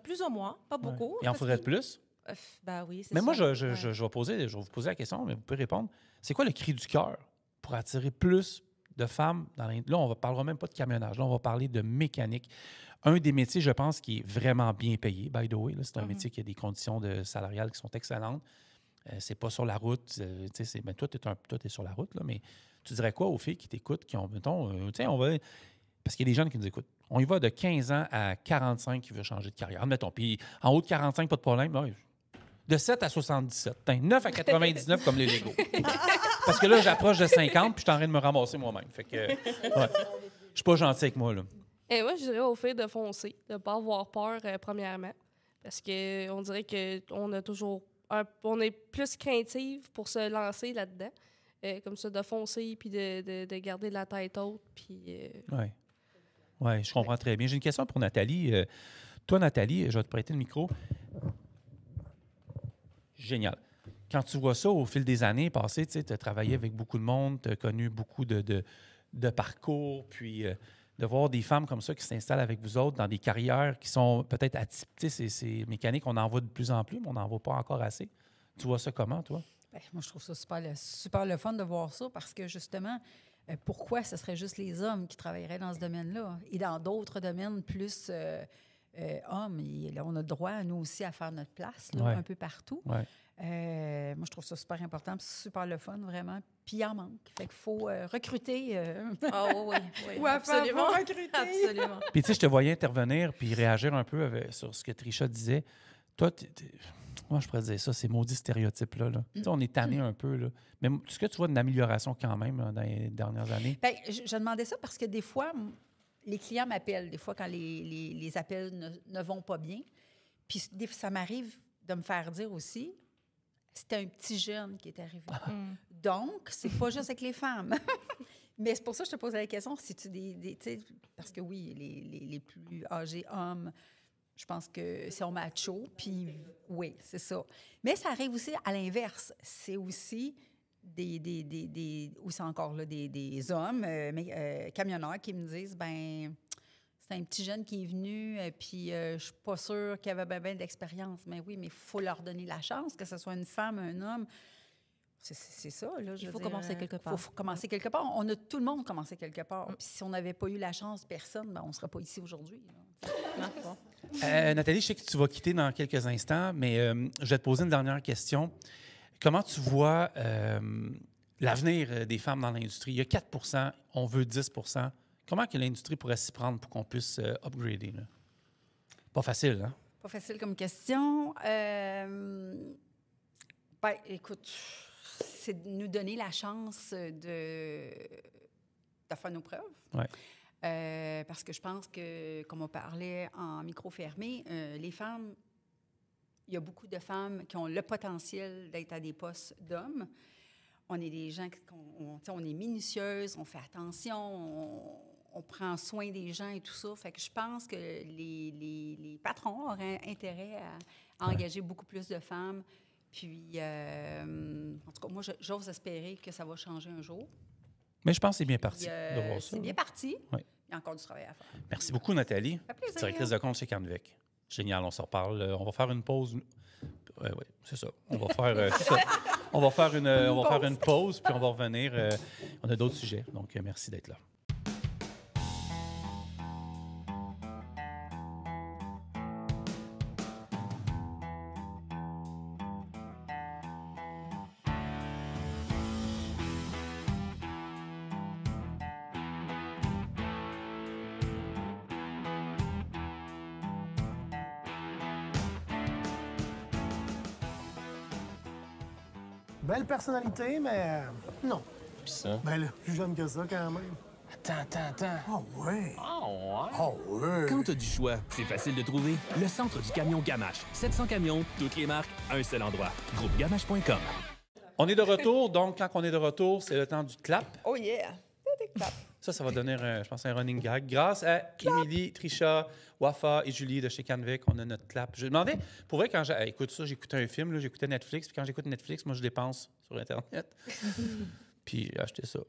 Plus ou moins, pas beaucoup. Il en faudrait plus? Oui, c'est mais ça. Moi, je vais vous poser la question, mais vous pouvez répondre. C'est quoi le cri du cœur pour attirer plus de femmes dans l'industrie? Là, on ne parlera même pas de camionnage. Là, on va parler de mécanique. Un des métiers, je pense, qui est vraiment bien payé, by the way. Là, c'est un métier qui a des conditions salariales qui sont excellentes. C'est pas sur la route. Toi, tu es sur la route, là, mais tu dirais quoi aux filles qui t'écoutent, qui ont, mettons, parce qu'il y a des jeunes qui nous écoutent. On y va de 15 ans à 45 qui veulent changer de carrière. Admettons. Puis en haut de 45, pas de problème. Non, de 7 à 77. 9 à 99 comme les Legos. Parce que là, j'approche de 50 puis je suis en train de me ramasser moi-même. Fait que, je suis pas gentil avec moi, là. Et moi, je dirais aux filles de foncer, de ne pas avoir peur, premièrement. Parce qu'on dirait qu'on a toujours... on est plus craintive pour se lancer là-dedans. Comme ça, de foncer, puis de garder la tête haute, puis... Oui, je comprends très bien. J'ai une question pour Nathalie. Toi, Nathalie, je vais te prêter le micro. Génial. Quand tu vois ça au fil des années passées, tu as travaillé avec beaucoup de monde, tu as connu beaucoup de parcours, puis de voir des femmes comme ça qui s'installent avec vous autres dans des carrières qui sont peut-être atypiques. C'est mécanique, on en voit de plus en plus, mais on n'en voit pas encore assez. Tu vois ça comment, toi? Moi, je trouve ça super le fun de voir ça parce que, justement, pourquoi ce serait juste les hommes qui travailleraient dans ce domaine-là et dans d'autres domaines plus hommes. Et là, on a le droit, nous aussi, à faire notre place, là, Ouais. un peu partout. Ouais. Moi, je trouve ça super important, puis c'est super le fun, vraiment. Puis il en manque. Fait qu'il faut recruter. Ah oui, oui. Ouais, absolument. faut recruter. Absolument. Puis, tu sais, je te voyais intervenir puis réagir un peu sur ce que Trisha disait. Toi, moi, je pourrais dire ça, ces maudits stéréotypes-là. Là. Tu sais, on est tanné un peu. Là. Mais est-ce que tu vois une amélioration quand même là, dans les dernières années? Bien, je demandais ça parce que des fois, les clients m'appellent, des fois, quand les appels ne vont pas bien. Puis ça m'arrive de me faire dire aussi, c'était un petit jeune qui est arrivé. Donc, c'est pas juste avec les femmes. Mais c'est pour ça que je te posais la question, si tu tu sais, parce que oui, les plus âgés hommes, je pense que sont macho, puis oui, c'est ça. Mais ça arrive aussi à l'inverse. C'est aussi ou c'est encore là, des hommes, camionneurs qui me disent, ben c'est un petit jeune qui est venu, puis je suis pas sûre qu'il avait bien d'expérience. Mais oui, mais il faut leur donner la chance, que ce soit une femme, un homme. C'est ça, là. Il faut commencer quelque part. Il faut commencer quelque part. On a tout le monde commencé quelque part. Puis si on n'avait pas eu la chance, personne, ben, on ne serait pas ici aujourd'hui. Bon. Nathalie, je sais que tu vas quitter dans quelques instants, mais je vais te poser une dernière question. Comment tu vois l'avenir des femmes dans l'industrie? Il y a 4 % on veut 10 % Comment que l'industrie pourrait s'y prendre pour qu'on puisse upgrader? Là? Pas facile, hein? Pas facile comme question. Ben, écoute, c'est de nous donner la chance de faire nos preuves. Ouais. Parce que je pense que, comme on parlait en micro fermé, les femmes, il y a beaucoup de femmes qui ont le potentiel d'être à des postes d'hommes. On est des gens, on est minutieuses, on fait attention, on prend soin des gens et tout ça. Fait que je pense que les patrons auraient intérêt à engager beaucoup plus de femmes. Puis, en tout cas, moi, j'ose espérer que ça va changer un jour. Mais je pense que c'est bien parti Puis, de voir ça. c'est bien parti. Oui. Il y a encore du travail à faire. Merci beaucoup, Nathalie. Ça fait plaisir. Directrice de compte chez Canvec. Génial, on se reparle. On va faire une pause. Oui, c'est ça. On va faire, c'est ça. On va faire une pause, puis on va revenir. On a d'autres sujets, donc merci d'être là. Belle personnalité, mais non. Pis ça? Ben là, plus jeune que ça quand même. Attends. Oh ouais. Ah ouais? Oh ouais. Quand t'as du choix, c'est facile de trouver. Le centre du camion Gamache. 700 camions, toutes les marques, un seul endroit. Groupegamache.com. On est de retour, donc quand on est de retour, c'est le temps du clap. Oh yeah! Clap. Ça va devenir, je pense, un running gag. Grâce à Émilie, Trisha, Wafa et Julie de chez Canvec, on a notre clap. Je me demandais, pour vrai, quand écoute ça, j'écoutais un film, là, j'écoutais Netflix, puis quand j'écoute Netflix, moi, je dépense sur Internet. Puis j'ai acheté ça.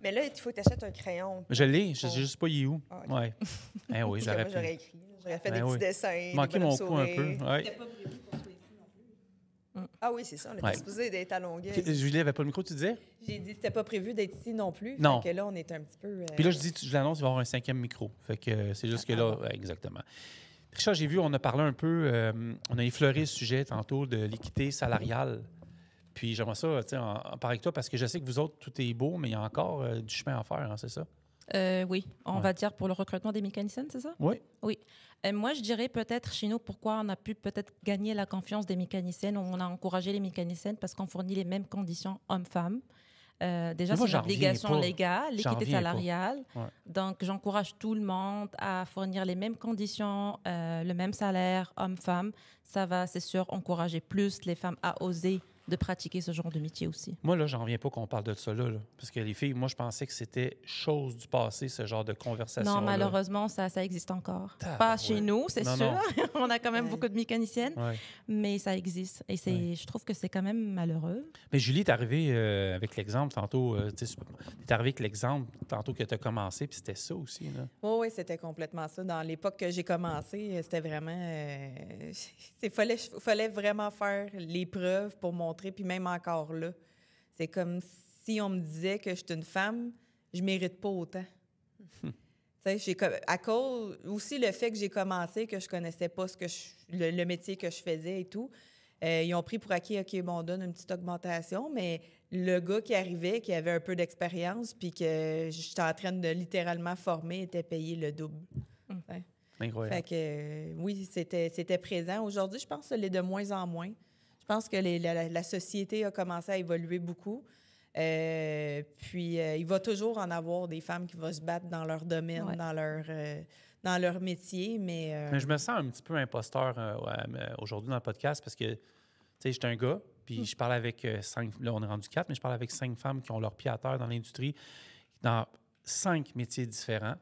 Mais là, il faut que tu achètes un crayon. Je l'ai, je sais juste pas il est où. Ah, OK. Ouais. Eh oui, Parce que j'aurais moi, j'aurais écrit. J'aurais fait Ben des petits oui. dessins. manqué des mon bonhommes coup un peu. sourires. Ouais. Ah oui, c'est ça. On était Ouais. supposé d'être à Longueuil. Julie avait pas le micro, tu disais? J'ai dit que c'était pas prévu d'être ici non plus. Non. Fait que là, on est un petit peu... Puis là, je l'annonce, il va y avoir un 5e micro. Fait que c'est juste que là, ouais, exactement. Richard, j'ai vu, on a parlé un peu, on a effleuré le sujet tantôt de l'équité salariale. Puis j'aimerais ça, tu sais, en parler avec toi, parce que je sais que vous autres, tout est beau, mais il y a encore du chemin à faire, hein, c'est ça? Oui, on va dire pour le recrutement des mécaniciennes, c'est ça? Oui. Oui. Moi, je dirais peut-être chez nous, pourquoi on a pu peut-être gagner la confiance des mécaniciennes, on a encouragé les mécaniciennes parce qu'on fournit les mêmes conditions hommes-femmes. Déjà, moi, c'est j'en une obligation reviens pas. légale, J'en l'équité reviens pas. salariale. Ouais. Donc, j'encourage tout le monde à fournir les mêmes conditions, le même salaire, hommes-femmes. Ça va, c'est sûr, encourager plus les femmes à oser de pratiquer ce genre de métier aussi. Moi, là, j'en reviens pas qu'on parle de ça, là. Parce que les filles, moi, je pensais que c'était chose du passé, ce genre de conversation. Non, malheureusement, ça existe encore. Ah, Pas ouais. chez nous, c'est Non, sûr. non. On a quand même beaucoup de mécaniciennes, Ouais. mais ça existe. Et je trouve que c'est quand même malheureux. Mais Julie, t'es arrivée avec l'exemple tantôt. T'es arrivée avec l'exemple tantôt que tu as commencé, puis c'était ça aussi, là. Oui, c'était complètement ça. Dans l'époque que j'ai commencé, c'était vraiment... Il fallait vraiment faire les preuves pour montrer, puis même encore là. C'est comme si on me disait que je suis une femme, je mérite pas autant. À cause aussi le fait que j'ai commencé, que je connaissais pas le métier que je faisais et tout, ils ont pris pour acquis, OK, bon, on donne une petite augmentation, mais le gars qui arrivait, qui avait un peu d'expérience, puis que j'étais en train de littéralement former, était payé le double. Ouais. Incroyable. Fait que oui, c'était présent. Aujourd'hui, je pense que ça l'est de moins en moins. Je pense que la société a commencé à évoluer beaucoup. Puis, il va toujours en avoir des femmes qui vont se battre dans leur domaine, dans leur métier, mais je me sens un petit peu imposteur aujourd'hui dans le podcast parce que, tu sais, j'étais un gars, puis je parle avec 5... Là, on est rendu 4, mais je parle avec 5 femmes qui ont leur pied à terre dans l'industrie, dans 5 métiers différents.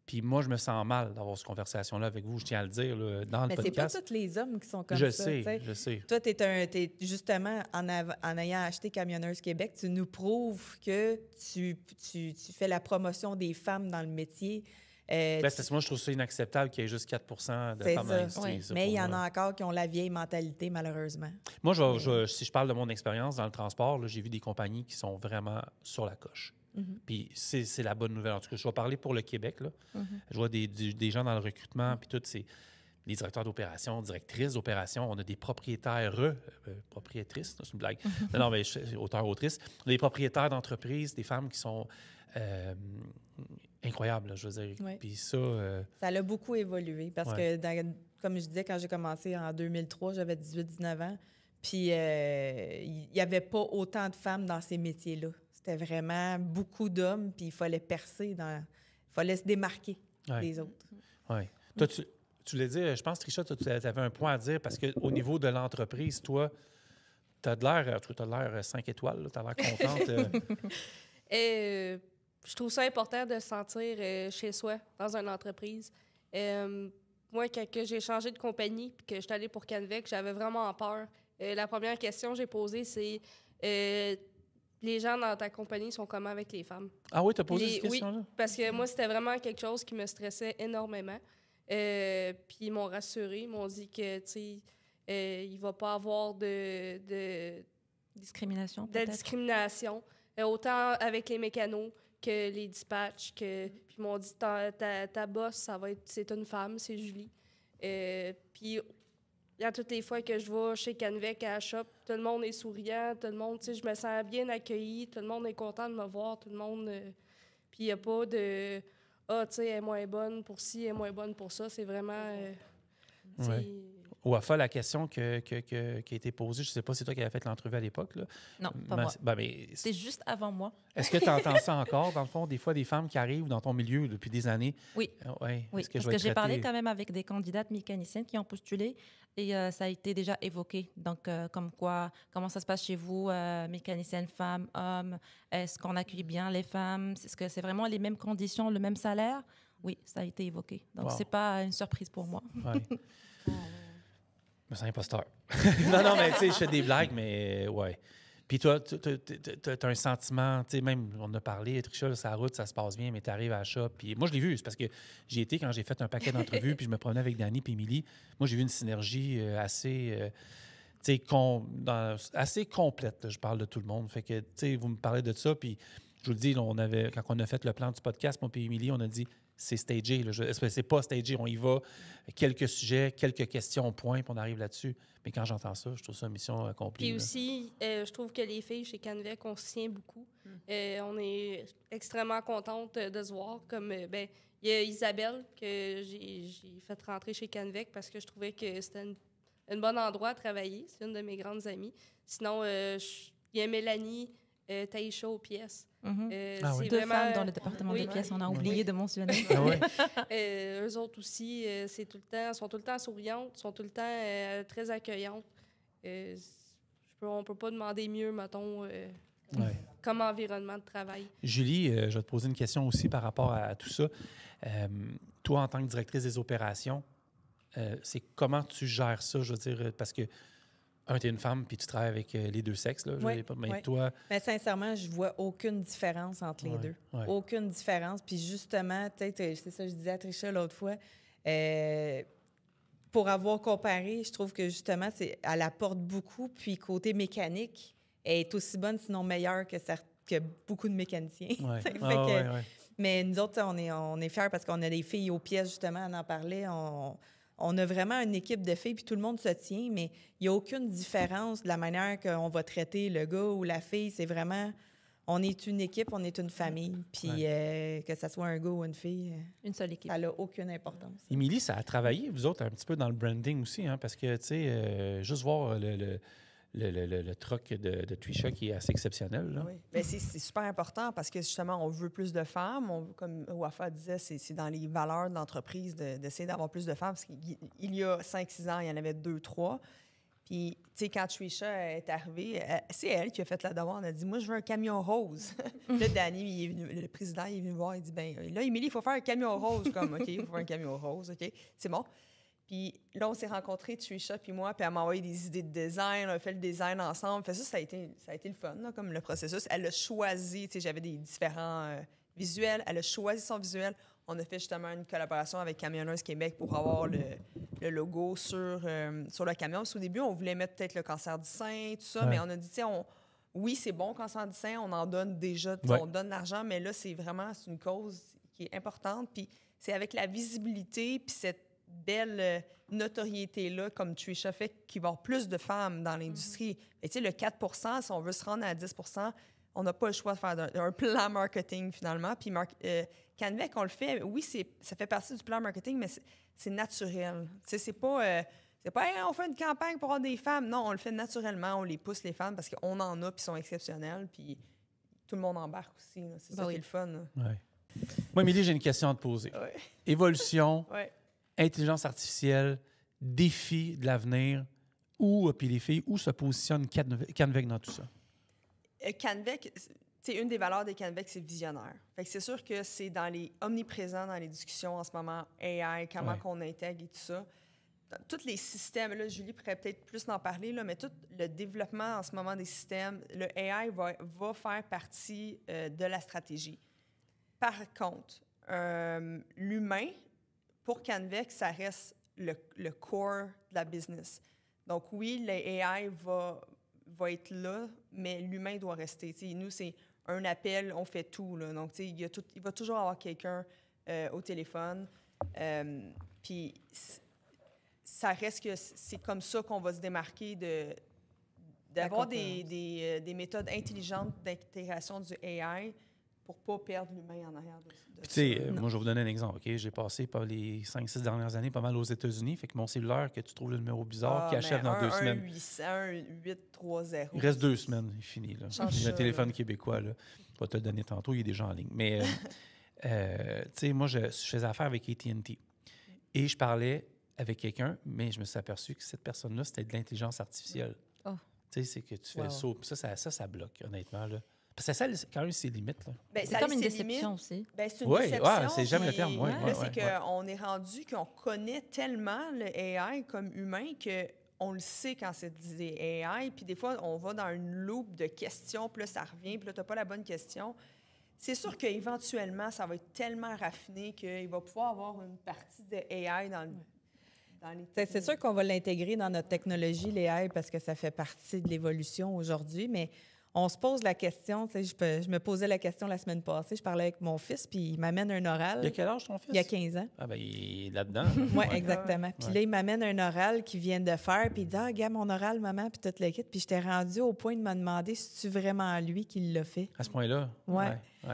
Puis moi, je me sens mal d'avoir cette conversation-là avec vous, je tiens à le dire, là, dans le podcast. Mais c'est pas tous les hommes qui sont comme ça. Je sais. Toi, t'es justement, en ayant acheté Camionneuse Québec, tu nous prouves que tu fais la promotion des femmes dans le métier. Moi, je trouve ça inacceptable qu'il y ait juste 4 de femmes dans l'industrie. Oui. Mais il y en a encore qui ont la vieille mentalité, malheureusement. Moi, si je parle de mon expérience dans le transport, là, j'ai vu des compagnies qui sont vraiment sur la coche. Puis c'est la bonne nouvelle. En tout cas, je vais parler pour le Québec. Là. Je vois des gens dans le recrutement, puis tout, c'est les directeurs d'opération, directrices d'opération. On a des propriétaires, propriétrices, c'est une blague. Non, mais auteur-autrice. On a des propriétaires d'entreprises, des femmes qui sont incroyables, là, je veux dire. Oui. Puis ça a beaucoup évolué parce que, comme je disais, quand j'ai commencé en 2003, j'avais 18-19 ans. Puis il n'y avait pas autant de femmes dans ces métiers-là. C'était vraiment beaucoup d'hommes, puis il fallait percer, il fallait se démarquer des autres. Oui. Toi, tu voulais dire, je pense, Trisha, tu avais un point à dire, parce qu'au niveau de l'entreprise, toi, tu as de l'air 5 étoiles, tu as l'air contente. Je trouve ça important de se sentir chez soi, dans une entreprise. Moi, quand j'ai changé de compagnie puis que j'étais allée pour Canvec, j'avais vraiment peur. La première question que j'ai posée, c'est les gens dans ta compagnie sont comment avec les femmes? Ah oui, tu as posé cette question-là? Oui, parce que moi, c'était vraiment quelque chose qui me stressait énormément. Puis ils m'ont rassurée, ils m'ont dit que, tu sais, il ne va pas avoir de discrimination, discrimination, autant avec les mécanos que les dispatchs. Puis ils m'ont dit, ta boss, c'est une femme, c'est Julie. Puis toutes les fois que je vais chez Canvec à la shop, tout le monde est souriant, tout le monde, tu sais, je me sens bien accueillie, tout le monde est content de me voir, tout le monde... Puis il n'y a pas de... tu sais, elle est moins bonne pour ci, elle est moins bonne pour ça. C'est vraiment... Wafa, la question qui a été posée, je ne sais pas si c'est toi qui avais fait l'entrevue à l'époque. Là. Non, pas moi. C'est juste avant moi. Est-ce que tu entends ça encore, dans le fond, des fois, des femmes qui arrivent dans ton milieu depuis des années? Oui. Oui, parce que j'ai parlé quand même avec des candidates mécaniciennes qui ont postulé et ça a été déjà évoqué. Donc, comment ça se passe chez vous, mécaniciennes, femmes, hommes? Est-ce qu'on accueille bien les femmes? Est-ce que c'est vraiment les mêmes conditions, le même salaire? Oui, ça a été évoqué. Donc, c'est pas une surprise pour moi. Ouais. Je me sens imposteur. non, mais tu sais, je fais des blagues, mais ouais. Puis toi, tu as un sentiment, tu sais, même, on a parlé, Trisha, sur la route, ça se passe bien, mais tu arrives à la shop. Puis moi, je l'ai vu, c'est parce que j'y étais quand j'ai fait un paquet d'entrevues, puis je me promenais avec Dani puis Émilie. Moi, j'ai vu une synergie assez complète, là, je parle de tout le monde. Fait que, tu sais, vous me parlez de ça, puis je vous le dis, là, quand on a fait le plan du podcast, moi puis Émilie, on a dit, c'est stagé. C'est pas stagé. On y va, quelques sujets, quelques questions au point, puis on arrive là-dessus. Mais quand j'entends ça, je trouve ça une mission accomplie. Puis aussi, je trouve que les filles chez Canvec, on se tient beaucoup. On est extrêmement contentes de se voir. Comme, il y a Isabelle que j'ai fait rentrer chez Canvec parce que je trouvais que c'était un bon endroit à travailler. C'est une de mes grandes amies. Sinon, il y a Mélanie, Taïcha aux pièces. C'est deux femmes dans le département des pièces, on a oublié de mentionner. Eux autres aussi, sont tout le temps souriantes, sont tout le temps très accueillantes. On ne peut pas demander mieux, mettons, comme environnement de travail. Julie, je vais te poser une question aussi par rapport à tout ça. Toi, en tant que directrice des opérations, c'est comment tu gères ça, je veux dire, parce que tu es une femme puis tu travailles avec les deux sexes. Là, toi... Mais sincèrement, je vois aucune différence entre les deux. Ouais. Aucune différence. Puis justement, c'est ça que je disais à Trisha l'autre fois, pour avoir comparé, je trouve que justement, elle apporte beaucoup. Puis côté mécanique, elle est aussi bonne, sinon meilleure que beaucoup de mécaniciens. Mais nous autres, on est fiers parce qu'on a des filles aux pièces, justement, on en parlait. On a vraiment une équipe de filles, puis tout le monde se tient, mais il n'y a aucune différence de la manière qu'on va traiter le gars ou la fille. C'est vraiment, on est une équipe, on est une famille. Puis que ce soit un gars ou une fille, une seule équipe. Ça n'a aucune importance. Émilie, ça a travaillé, vous autres, un petit peu dans le branding aussi, hein, parce que, tu sais, juste voir le truc de Trisha qui est assez exceptionnel. Là. Oui. Bien, c'est super important parce que justement, on veut plus de femmes. Comme Wafa disait, c'est dans les valeurs de l'entreprise d'essayer d'avoir plus de femmes. Parce qu'il y a 5-6 ans, il y en avait 2-3. Puis, tu sais, quand Trisha est arrivée, c'est elle qui a fait la demande. Elle a dit, moi, je veux un camion rose. Là, Danny, le président, il est venu me voir. Il dit, ben là, Émilie, il faut faire un camion rose. Comme, OK, il faut faire un camion rose. OK, c'est bon. Puis là, on s'est rencontrés, Trisha puis moi, puis elle m'a envoyé des idées de design, on a fait le design ensemble. Fait ça a été le fun, là, comme le processus. Elle a choisi, tu sais, j'avais des différents visuels, elle a choisi son visuel. On a fait justement une collaboration avec Camionneuse Québec pour avoir le logo sur le camion. Parce qu'au début, on voulait mettre peut-être le cancer du sein, tout ça, mais on a dit, tu sais, oui, c'est bon, cancer du sein, on en donne déjà, on donne de l'argent, mais là, c'est une cause qui est importante. Puis c'est avec la visibilité, puis cette belle notoriété-là, comme Trisha fait, qu'il va y avoir plus de femmes dans l'industrie. Mais tu sais, le 4 % si on veut se rendre à 10 % on n'a pas le choix de faire un plan marketing, finalement. Puis Canvec, on le fait, oui, ça fait partie du plan marketing, mais c'est naturel. Tu sais, c'est pas hey, on fait une campagne pour avoir des femmes. Non, on le fait naturellement, on les pousse, les femmes, parce qu'on en a, puis ils sont exceptionnels, puis tout le monde embarque aussi. C'est ça qui est le fun. Ouais. Moi, Émilie, j'ai une question à te poser. Ouais. Évolution, intelligence artificielle, défi de l'avenir, puis les filles, où se positionne Canvec dans tout ça? Canvec, une des valeurs de Canvec, c'est visionnaire. Fait que c'est sûr que c'est omniprésent dans les discussions en ce moment, AI, comment qu'on intègre et tout ça. Tous les systèmes, là, Julie pourrait peut-être plus en parler, là, mais tout le développement en ce moment des systèmes, le AI va faire partie de la stratégie. Par contre, l'humain, pour Canvec, ça reste le core de la business. Donc oui, le AI va être là, mais l'humain doit rester. T'sais, nous, c'est un appel, on fait tout. Là. Donc, il va toujours avoir quelqu'un au téléphone. Puis, ça reste que c'est comme ça qu'on va se démarquer d'avoir des méthodes intelligentes d'intégration du AI pour ne pas perdre l'humain en arrière de ça. Tu sais, moi, je vais vous donner un exemple. Okay? J'ai passé par les 5-6 dernières années pas mal aux États-Unis. Fait que mon cellulaire, que tu trouves le numéro bizarre, qui achève dans 2 semaines. 1-830. Il reste 2 semaines, il finit. J'ai un téléphone québécois. Là. Je vais te le donner tantôt, il est déjà en ligne. Mais, tu sais, moi, je faisais affaire avec AT&T. Et je parlais avec quelqu'un, mais je me suis aperçu que cette personne-là, c'était de l'intelligence artificielle. Tu sais, c'est que tu fais le saut. Ça bloque, honnêtement, là. Parce que ça a quand même ses limites. Là. Ben, c'est comme une déception aussi. Ben, c'est une déception. C'est jamais le terme. Là, c'est qu'on est rendu qu'on connaît tellement le AI comme humain qu'on le sait quand c'est des AI. Puis des fois, on va dans une loupe de questions, puis là, ça revient, puis là, tu n'as pas la bonne question. C'est sûr qu'éventuellement, ça va être tellement raffiné qu'il va pouvoir avoir une partie de AI dans les... C'est sûr qu'on va l'intégrer dans notre technologie, les AI, parce que ça fait partie de l'évolution aujourd'hui, mais on se pose la question, tu sais, je me posais la question la semaine passée, je parlais avec mon fils, puis il m'amène un oral. Il a quel âge ton fils? Il a 15 ans. Ah ben il est là-dedans. Oui, exactement. Puis là, il m'amène un oral qu'il vient de faire, puis il dit « Ah, regarde mon oral, maman, puis tout le kit. » Puis j'étais rendue au point de me demander si c'est vraiment lui qui l'a fait. À ce point-là? Oui.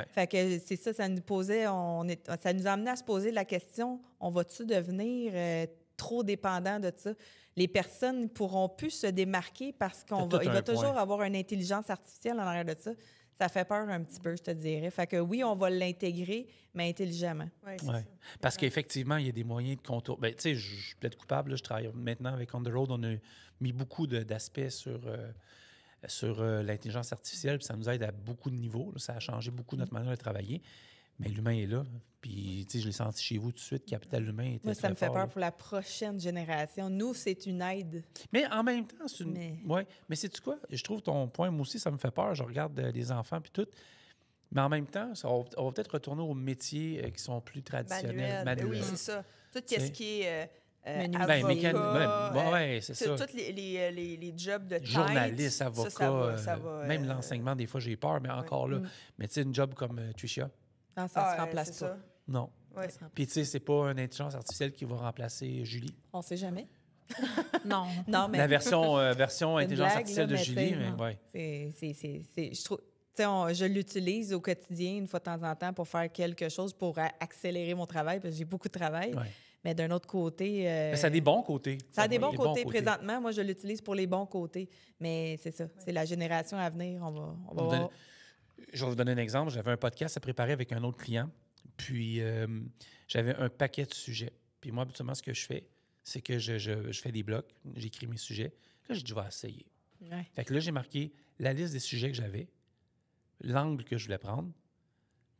Fait que c'est ça, ça nous a amené à se poser la question, on va-tu devenir trop dépendant de ça? Les personnes ne pourront plus se démarquer parce qu'il va toujours avoir une intelligence artificielle en arrière de ça. Ça fait peur un petit peu, je te dirais. Fait que oui, on va l'intégrer, mais intelligemment. Ouais. Parce qu'effectivement, il y a des moyens de contour. Ben, tu sais, je plaide coupable. Là, je travaille maintenant avec On The Road. On a mis beaucoup d'aspects sur l'intelligence artificielle. Puis ça nous aide à beaucoup de niveaux. Là. Ça a changé beaucoup notre manière de travailler. Mais l'humain est là. Puis, tu sais, je l'ai senti chez vous tout de suite. Capital humain était Moi, ça me fait fort, peur là. pour la prochaine génération. Nous, c'est une aide. Mais en même temps, c'est une... Mais sais-tu quoi? Je trouve ton point, moi aussi, ça me fait peur. Je regarde les enfants puis tout. Mais en même temps, on va peut-être retourner aux métiers qui sont plus traditionnels. Manuels. Oui, c'est ça. Tout ce qui est... c'est ça. Tous les jobs de tête. Journaliste, avocat. Ça va, même l'enseignement, des fois, j'ai peur, mais encore là. Mais tu sais, une job comme Trisha, Non, ça se remplace pas. Non. Ouais. Puis, tu sais, c'est pas une intelligence artificielle qui va remplacer Julie. On sait jamais. Non. Non, mais... La version C'est une intelligence blague, artificielle là, de Julie, mais non. ouais. Je trouve... Tu sais, je l'utilise au quotidien, une fois de temps en temps, pour faire quelque chose, pour accélérer mon travail, parce que j'ai beaucoup de travail. Ouais. Mais d'un autre côté... Mais ça a des bons côtés. Ça a des bons côtés. Présentement, moi, je l'utilise pour les bons côtés. Mais c'est ça. C'est la génération à venir. On va voir. Je vais vous donner un exemple. J'avais un podcast à préparer avec un autre client. Puis, j'avais un paquet de sujets. Puis moi, habituellement, ce que je fais, c'est que je fais des blocs. J'écris mes sujets. Là, j'ai dit, je vais essayer. Ouais. Fait que là, j'ai marqué la liste des sujets que j'avais, l'angle que je voulais prendre,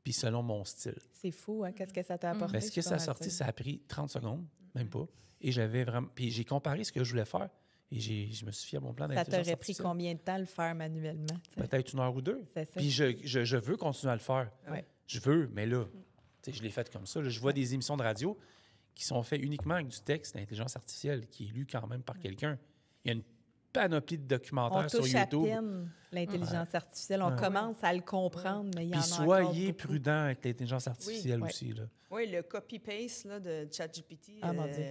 puis selon mon style. C'est fou, hein? Qu'est-ce que ça t'a apporté? Ben, ce que ça a sorti, ça a pris 30 secondes, même pas. Et j'avais vraiment... Puis j'ai comparé ce que je voulais faire. Et je me suis fié à mon plan d'intelligence artificielle. Ça t'aurait pris artificielle. combien de temps le faire manuellement? Peut-être 1 heure ou 2. C'est ça. Puis je veux continuer à le faire. Ouais. Je veux, mais là, je l'ai fait comme ça. Là, je vois des émissions de radio qui sont faites uniquement avec du texte d'intelligence artificielle, qui est lu quand même par quelqu'un. Il y a une panoplie de documentaires sur YouTube. On touche à peine l'intelligence artificielle. On commence à le comprendre, mais il y en a encore soyez beaucoup. prudents avec l'intelligence artificielle aussi. Là. Oui, le copy-paste là, de ChatGPT. Ah, mon Dieu.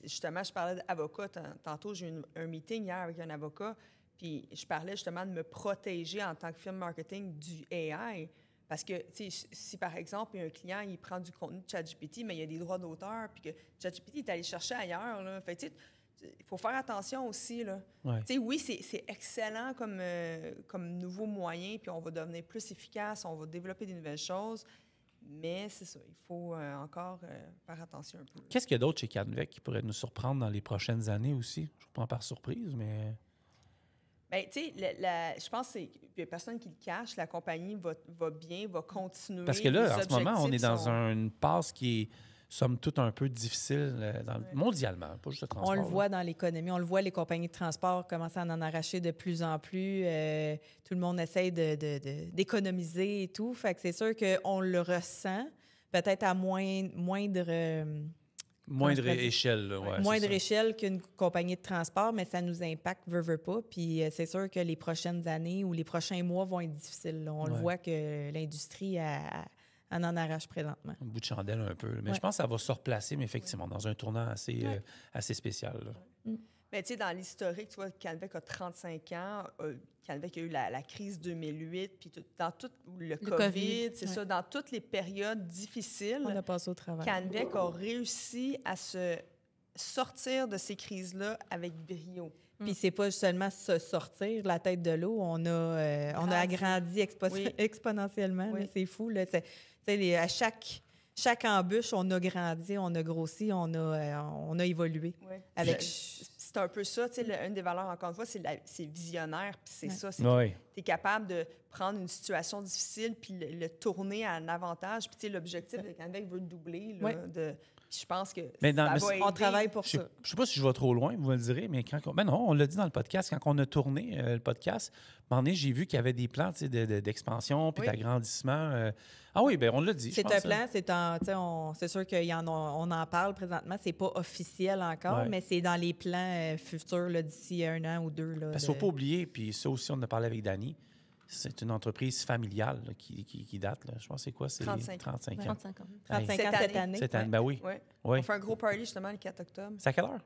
Justement, je parlais d'avocat. Tantôt, j'ai eu un meeting hier avec un avocat, puis je parlais justement de me protéger en tant que firme marketing du AI. Parce que, si par exemple, un client, il prend du contenu de ChatGPT, mais il y a des droits d'auteur, puis que ChatGPT est allé chercher ailleurs, là. Fait tu sais, il faut faire attention aussi, là. Ouais. Tu sais, oui, c'est excellent comme nouveau moyen, puis on va devenir plus efficace, on va développer des nouvelles choses, mais c'est ça, il faut encore faire attention un peu. Qu'est-ce qu'il y a d'autre chez Canvec qui pourrait nous surprendre dans les prochaines années aussi? Je vous prends par surprise, mais... Bien, tu sais, je pense qu'il n'y a personne qui le cache. La compagnie va bien, va continuer. Parce que là, Les en ce moment, on est dans sont... une passe qui est, somme toute, un peu difficile mondialement, pas juste le transport. On le voit dans l'économie, on le voit, les compagnies de transport commencent à en arracher de plus en plus. Tout le monde essaye d'économiser et tout. Fait que c'est sûr qu'on le ressent, peut-être à moindre échelle. Là, ouais, moindre échelle qu'une compagnie de transport, mais ça nous impacte, veut pas. Puis c'est sûr que les prochaines années ou les prochains mois vont être difficiles. Là. On le voit que l'industrie en arrache présentement. Un bout de chandelle un peu. Mais je pense que ça va se replacer, mais effectivement, dans un tournant assez spécial. Là. Mais tu sais, dans l'historique, tu vois, Canvec a 35 ans. Canvec a eu la crise 2008, puis dans tout le COVID, c'est ça, dans toutes les périodes difficiles, on a passé au travail. Canvec a réussi à se sortir de ces crises-là avec brio. Puis c'est pas seulement se sortir la tête de l'eau, on a agrandi exponentiellement. Oui. Là, c'est fou. Là. À chaque embûche, on a grandi, on a grossi, on a évolué. Oui. Avec... C'est un peu ça, tu sais, une des valeurs, encore une fois, c'est visionnaire, puis c'est ça, c'est oui. tu es capable de prendre une situation difficile puis le tourner à un avantage. Puis, tu sais, l'objectif de Canvec veut le doubler, là, je pense que on travaille pour ça. Je sais pas si je vais trop loin, vous me le direz, mais non, on l'a dit dans le podcast, quand on a tourné le podcast, à un moment donné, j'ai vu qu'il y avait des plans d'expansion puis d'agrandissement. Ah oui, bien, on l'a dit. C'est un plan, c'est sûr qu'on en parle présentement, c'est pas officiel encore, mais c'est dans les plans futurs là, d'ici 1 an ou 2. Là, parce qu'il ne faut pas oublier, puis ça aussi, on en a parlé avec Dany, c'est une entreprise familiale là, qui date. Là. Je pense que c'est quoi? C'est 35 ans. 35 ans cette année. Cette année, ben oui. Ouais. Oui. On fait un gros party, justement, le 4 octobre. C'est à quelle heure?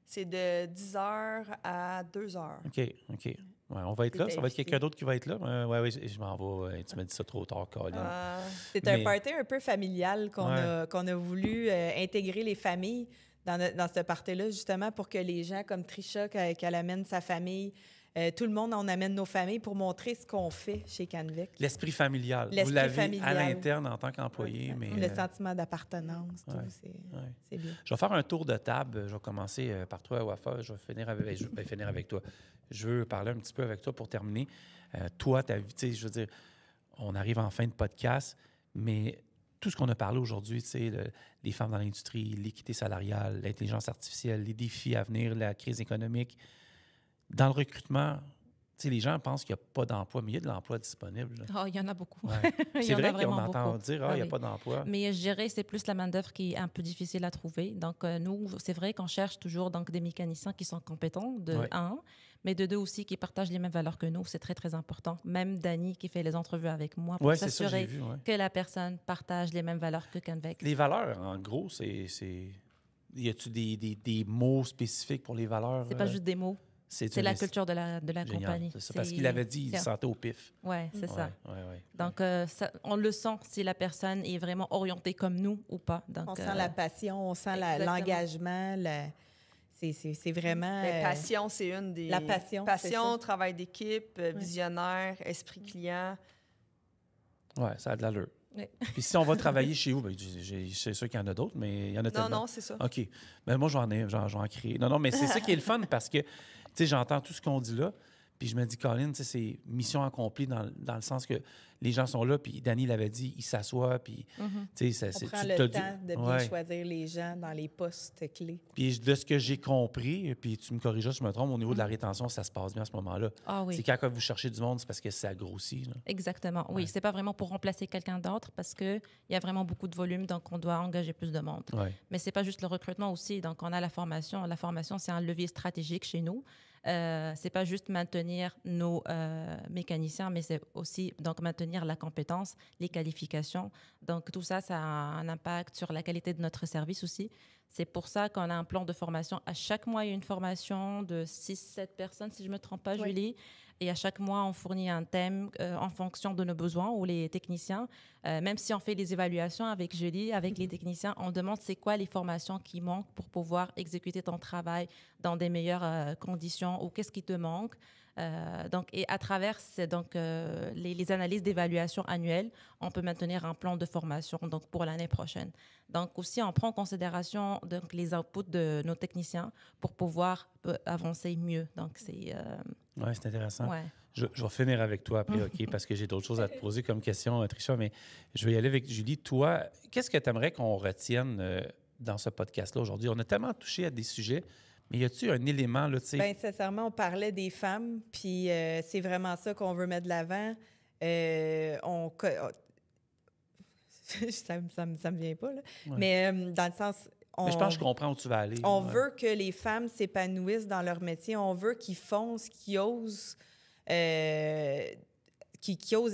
C'est de 10h à 2h. OK. Ouais, on va être là. Ça va être quelqu'un d'autre qui va être là. Oui, je m'en vais. Tu m'as dit ça trop tard, Colin. C'est un party un peu familial qu'on a voulu intégrer les familles dans ce party-là, justement, pour que les gens, comme Trisha, qu'elle amène sa famille, tout le monde, on amène nos familles pour montrer ce qu'on fait chez Canvec. L'esprit familial. Vous l'avez à l'interne en tant qu'employé. Mais le sentiment d'appartenance, c'est bien. Je vais faire un tour de table. Je vais commencer par toi, Wafa. Je vais finir avec toi. Je veux parler un petit peu avec toi pour terminer. Toi, ta vie, je veux dire, on arrive en fin de podcast, mais tout ce qu'on a parlé aujourd'hui, les femmes dans l'industrie, l'équité salariale, l'intelligence artificielle, les défis à venir, la crise économique, dans le recrutement, sais, les gens pensent qu'il n'y a pas d'emploi, mais il y a de l'emploi disponible. Là. Oh, il y en a beaucoup. Ouais. Il y C'est en a vrai qu'on vraiment entend beaucoup. dire, il n'y a pas d'emploi. Mais je dirais c'est plus la main-d'œuvre qui est un peu difficile à trouver. Donc, nous, c'est vrai qu'on cherche toujours donc, des mécaniciens qui sont compétents, de un, mais de deux aussi qui partagent les mêmes valeurs que nous. C'est très, très important. Même Dani qui fait les entrevues avec moi pour s'assurer que la personne partage les mêmes valeurs que Canvec. Les valeurs, en gros, c'est... Y a-tu des mots spécifiques pour les valeurs? C'est pas juste des mots. C'est la culture de la compagnie. C'est ça, parce qu'il avait dit, il sentait au pif. Oui, c'est ça. Ouais. Donc, on le sent si la personne est vraiment orientée comme nous ou pas. Donc, on sent la passion, on sent l'engagement, c'est vraiment... passion, c'est une des... La passion, passion, travail d'équipe, visionnaire, esprit client. Oui, ça a de l'allure. Oui. Puis si on va travailler chez vous, c'est sûr qu'il y en a d'autres, mais il y en a tellement. Non, c'est ça. OK. Mais moi, j'en crée. Non, mais c'est ça qui est le fun parce que, tu sais, j'entends tout ce qu'on dit là, puis je me dis, Colin, tu sais, c'est mission accomplie dans le sens que les gens sont là, puis Dani l'avait dit, ils s'assoient, puis, tu sais, on prend le temps de bien choisir les gens dans les postes clés. Puis de ce que j'ai compris, puis tu me corrigeras si je me trompe, au niveau de la rétention, ça se passe bien à ce moment-là. Ah oui. C'est quand vous cherchez du monde, c'est parce que ça grossit. Là. Exactement. Oui, c'est pas vraiment pour remplacer quelqu'un d'autre parce qu'il y a vraiment beaucoup de volume, donc on doit engager plus de monde. Ouais. Mais c'est pas juste le recrutement aussi. Donc, on a la formation. La formation, c'est un levier stratégique chez nous. C'est pas juste maintenir nos mécaniciens, mais c'est aussi donc maintenir la compétence, les qualifications. Donc, tout ça, ça a un impact sur la qualité de notre service aussi. C'est pour ça qu'on a un plan de formation. À chaque mois, il y a une formation de 6-7 personnes, si je ne me trompe pas, Julie. Et à chaque mois, on fournit un thème en fonction de nos besoins ou les techniciens. Même si on fait des évaluations avec Julie, avec les techniciens, on demande c'est quoi les formations qui manquent pour pouvoir exécuter ton travail dans des meilleures conditions ou qu'est-ce qui te manque. Et à travers les analyses d'évaluation annuelles, on peut maintenir un plan de formation donc, pour l'année prochaine. Donc aussi, on prend en considération donc, les outputs de nos techniciens pour pouvoir avancer mieux. Donc, c'est... Oui, c'est intéressant. Ouais. Je vais finir avec toi après, OK, parce que j'ai d'autres choses à te poser comme question, Trisha, mais je vais y aller avec Julie. Toi, qu'est-ce que tu aimerais qu'on retienne dans ce podcast-là aujourd'hui? On a tellement touché à des sujets, mais y a-t-il un élément, là, tu sais... Bien, sincèrement, on parlait des femmes, puis c'est vraiment ça qu'on veut mettre de l'avant. Ça me vient pas, là. Ouais. Mais dans le sens... Mais je pense que je comprends où tu vas aller. On veut que les femmes s'épanouissent dans leur métier. On veut qu'ils foncent, qu'ils osent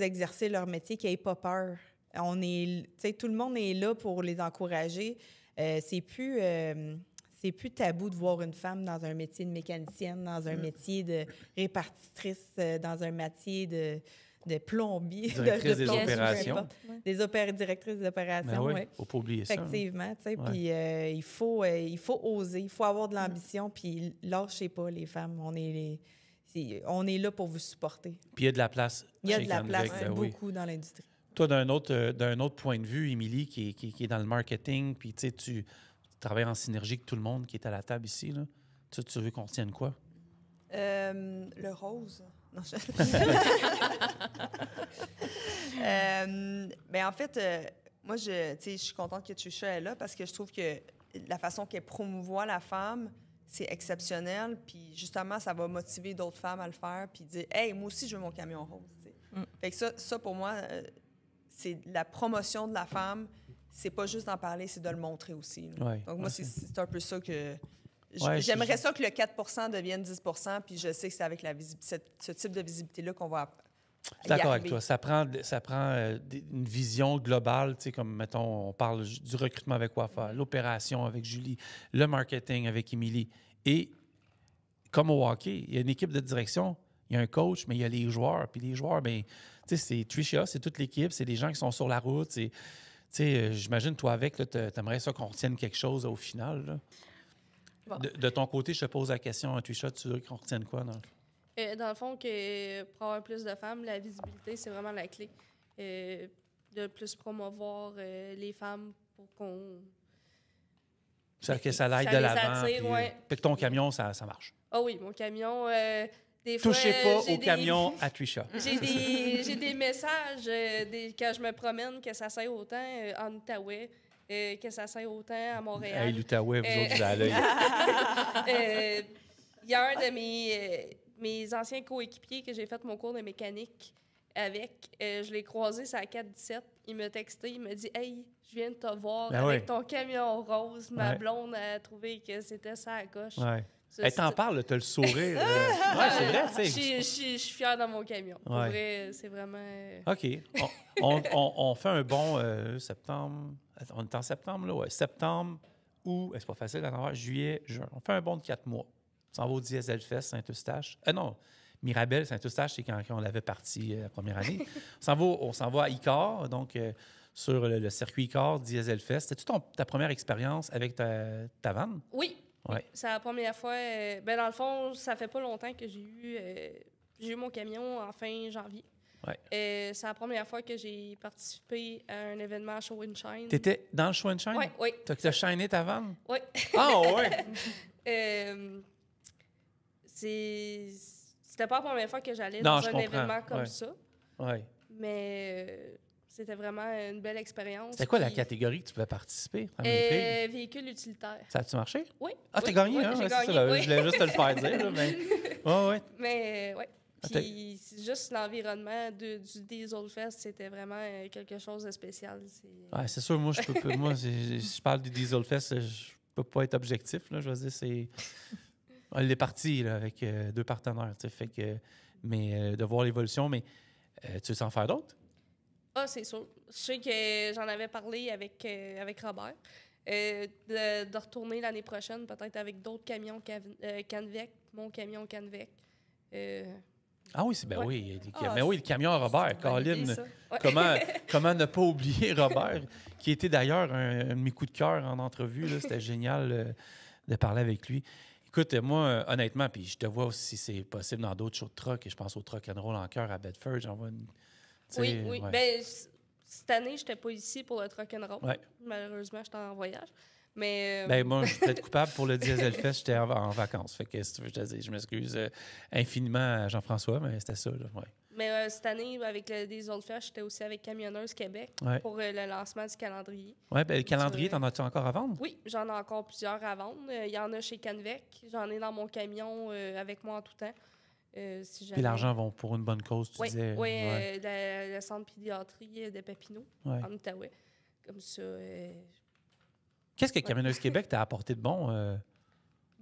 exercer leur métier, qu'ils n'aient pas peur. Tout le monde est là pour les encourager. C'est plus tabou de voir une femme dans un métier de mécanicienne, dans un métier de répartitrice, dans un métier de plombier, directrice des opérations. Directrice des opérations, ben oui. Faut pas oublier effectivement, ça. Effectivement, puis il faut oser, il faut avoir de l'ambition, puis lâchez pas les femmes, on est là pour vous supporter. Puis il y a de la place. Il y a de la place beaucoup dans l'industrie. Toi, d'un autre point de vue, Émilie, qui est dans le marketing, puis tu travailles en synergie avec tout le monde qui est à la table ici, là. Tu veux qu'on retienne quoi? Le rose. Non, en fait, moi, je suis contente que Trisha est là parce que je trouve que la façon qu'elle promouvoit la femme, c'est exceptionnel. Puis justement, ça va motiver d'autres femmes à le faire puis dire « Hey, moi aussi, je veux mon camion rose. » Fait que ça, pour moi, c'est la promotion de la femme. C'est pas juste d'en parler, c'est de le montrer aussi. Ouais, donc moi, c'est un peu ça que... J'aimerais ça que le 4 devienne 10 puis je sais que c'est avec ce type de visibilité-là qu'on va d'accord avec toi. Ça prend une vision globale, tu sais, comme, mettons, on parle du recrutement avec Wafa, l'opération avec Julie, le marketing avec Émilie. Et comme au hockey, il y a une équipe de direction, il y a un coach, mais il y a les joueurs. Puis les joueurs, bien, tu sais, c'est Trisha, c'est toute l'équipe, c'est les gens qui sont sur la route. Tu sais, j'imagine, toi, avec, tu aimerais ça qu'on retienne quelque chose au final, là. Bon. De ton côté, je te pose la question, Trisha, tu veux qu'on retienne quoi? Dans le fond, pour avoir plus de femmes, la visibilité, c'est vraiment la clé. De plus promouvoir les femmes pour qu'on... Que ça aille de l'avant. Puis que ton camion, ça marche. Ah oui, mon camion... des touchez pas au camion à Trisha. J'ai des messages quand je me promène que ça sert autant en Outaouais. Que ça sert autant à Montréal. Hey, l'Outaouais, vous autres, vous allez. Il y a un de mes anciens coéquipiers que j'ai fait mon cours de mécanique avec, je l'ai croisé sur la 417. Il m'a texté, il m'a dit « Hey, je viens de te voir avec ton camion rose. Ma blonde a trouvé que c'était ça à gauche. » Hey, t'en parles, t'as le sourire. Ouais, c'est vrai, tu sais. Je suis fière de mon camion. Pour vrai, c'est vraiment... OK. On fait un bon septembre. On est en septembre, là? Ouais. Septembre, août, c'est pas facile à avoir. Juillet, juin. On fait un bon de 4 mois. On s'en va au Dieselfest Saint-Eustache. Non, Mirabel, Saint-Eustache, c'est quand on l'avait parti la première année. On s'en va à Icare, donc sur le circuit Icare, Dieselfest. C'était-tu ta première expérience avec ta vanne? Oui. Ouais. C'est la première fois. Dans le fond, ça fait pas longtemps que j'ai eu mon camion en fin janvier. Ouais. C'est la première fois que j'ai participé à un événement à Show and Shine. T'étais dans le Show and Shine? Oui. T'as shiné ta vanne? Oui. Ah, ouais! C'était pas la première fois que j'allais dans un événement comme ça. Oui. Mais c'était vraiment une belle expérience. C'était quoi la catégorie que tu pouvais participer? Véhicule utilitaire. Ça a-tu marché? Oui. Ah, t'as gagné, hein? J'ai gagné, ça, oui. Je voulais juste te le faire dire. Là, mais... Mais, oui. Puis, juste l'environnement du Dieselfest, c'était vraiment quelque chose de spécial. C'est sûr, moi, si je parle du Dieselfest, je peux pas être objectif. Là, je veux dire, c'est... Elle est partie là, avec 2 partenaires. Fait que, mais de voir l'évolution, mais tu veux en faire d'autres? Ah, c'est sûr. Je sais que j'en avais parlé avec Robert. De retourner l'année prochaine, peut-être avec d'autres camions Canvec, mon camion Canvec. Ah oui, oui. Mais oui, le camion à Robert, Colin. Comment ne pas oublier Robert, qui était d'ailleurs un de mes coups de cœur en entrevue. Là, c'était génial de parler avec lui. Écoute, moi, honnêtement, puis je te vois aussi si c'est possible dans d'autres shows de truck, et je pense au Truck and Roll en cœur à Bedford. J'envoie une. Oui. Ouais. Ben, cette année, je n'étais pas ici pour le Truck and Roll. Ouais. Malheureusement, j'étais en voyage. Mais, moi, je suis peut-être coupable pour le Dieselfest. J'étais en vacances. Fait que, si tu veux, je m'excuse infiniment à Jean-François, mais c'était ça. Là, ouais. Mais cette année, avec le Dieselfest, j'étais aussi avec Camionneuse Québec pour le lancement du calendrier. Oui, le calendrier, t'en as-tu encore à vendre? Oui, j'en ai encore plusieurs à vendre. Il y en a chez Canvec. J'en ai dans mon camion avec moi en tout temps. Puis l'argent va pour une bonne cause, tu disais. Oui, le centre pédiatrie de Papineau, en Outaouais. Comme ça. Qu'est-ce que Camionneuse Québec t'a apporté de bon?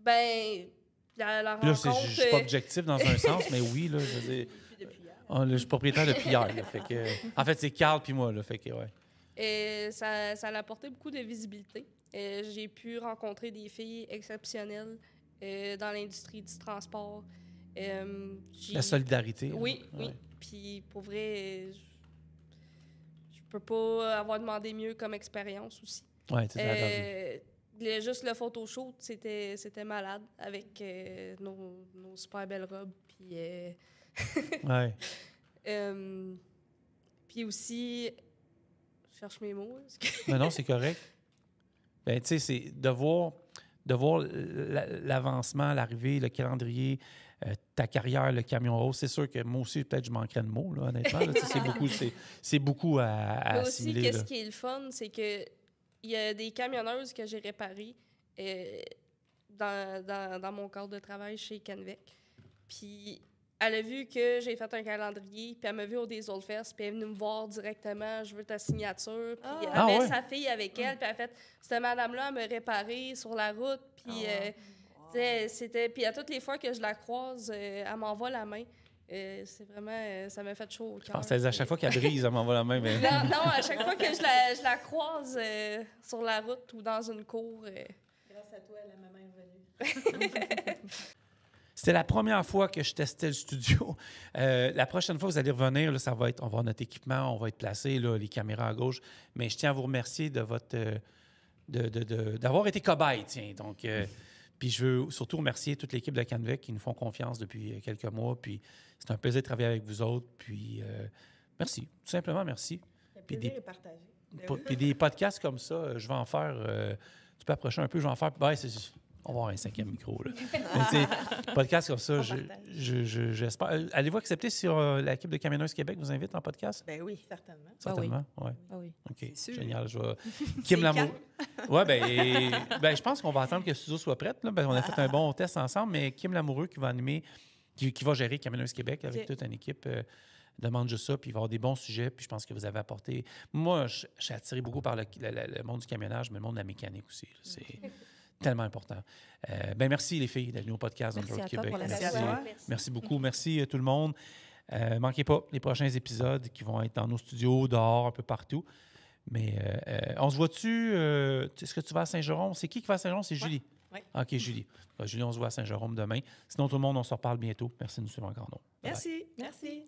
La rencontre... Là, je suis pas objectif dans un sens, mais oui, là, je veux dire... je suis propriétaire depuis hier. Là, fait que, en fait, c'est Carl puis moi. Là, fait que, ça a apporté beaucoup de visibilité. J'ai pu rencontrer des filles exceptionnelles dans l'industrie du transport. La solidarité. Oui. Puis pour vrai, je peux pas avoir demandé mieux comme expérience aussi. Oui, c'est juste le photoshoot, c'était malade avec nos super belles robes. Puis, puis aussi, je cherche mes mots. Non, c'est correct. Ben, tu sais, c'est de voir l'avancement, l'arrivée, le calendrier, ta carrière, le camion rose. C'est sûr que moi aussi, peut-être, je manquerais de mots, là, honnêtement. Là, c'est beaucoup à assimiler. Mais aussi, qu'est-ce qui est le fun, c'est que il y a des camionneuses que j'ai réparées dans mon cadre de travail chez Canvec. Puis elle a vu que j'ai fait un calendrier, puis elle m'a vu au Dieselfest, puis elle est venue me voir directement, je veux ta signature. Puis elle avait sa fille avec elle, puis elle a fait, cette madame-là me réparer sur la route, puis puis à toutes les fois que je la croise, elle m'envoie la main. C'est vraiment, ça m'a fait chaud au cœur. Je pense que à chaque fois qu'elle brise, elle m'envoie la main. Mais... non, à chaque fois que je la croise sur la route ou dans une cour. Grâce à toi, la maman est venue. C'était la première fois que je testais le studio. La prochaine fois que vous allez revenir, là, on va avoir notre équipement, on va être placé, là, les caméras à gauche. Mais je tiens à vous remercier de d'avoir été cobaye. Tiens. Donc, puis je veux surtout remercier toute l'équipe de Canvec qui nous font confiance depuis quelques mois. Puis c'est un plaisir de travailler avec vous autres. Puis merci, tout simplement merci. Le plaisir est partagé. Puis des podcasts comme ça, je vais en faire. Tu peux approcher un peu, je vais en faire. On va avoir un 5e micro. Là. Podcast comme ça, j'espère. Allez-vous accepter si l'équipe de Camionneuse Québec vous invite en podcast? Ben oui, certainement. Certainement, oui. Oui. OK, génial. Kim Lamoureux. Oui, je pense qu'on va attendre que le studio soit prêt. Là. On a fait un bon test ensemble, mais Kim Lamoureux qui va animer qui va gérer Camionneuse Québec avec toute une équipe. Demande juste ça, puis il va y avoir des bons sujets, puis je pense que vous avez apporté... Moi, je suis attiré beaucoup par le monde du camionnage, mais le monde de la mécanique aussi. Là. C'est tellement important. Merci les filles d'être venues au podcast d'Onroad Québec. Merci beaucoup. Merci tout le monde. Manquez pas les prochains épisodes qui vont être dans nos studios, dehors, un peu partout. Mais on se voit-tu? Est-ce que tu vas à Saint-Jérôme? C'est qui va à Saint-Jérôme? C'est Julie. Oui. OK, Julie. Julie, on se voit à Saint-Jérôme demain. Sinon, tout le monde, on se reparle bientôt. Merci de nous suivre encore. Merci. Merci.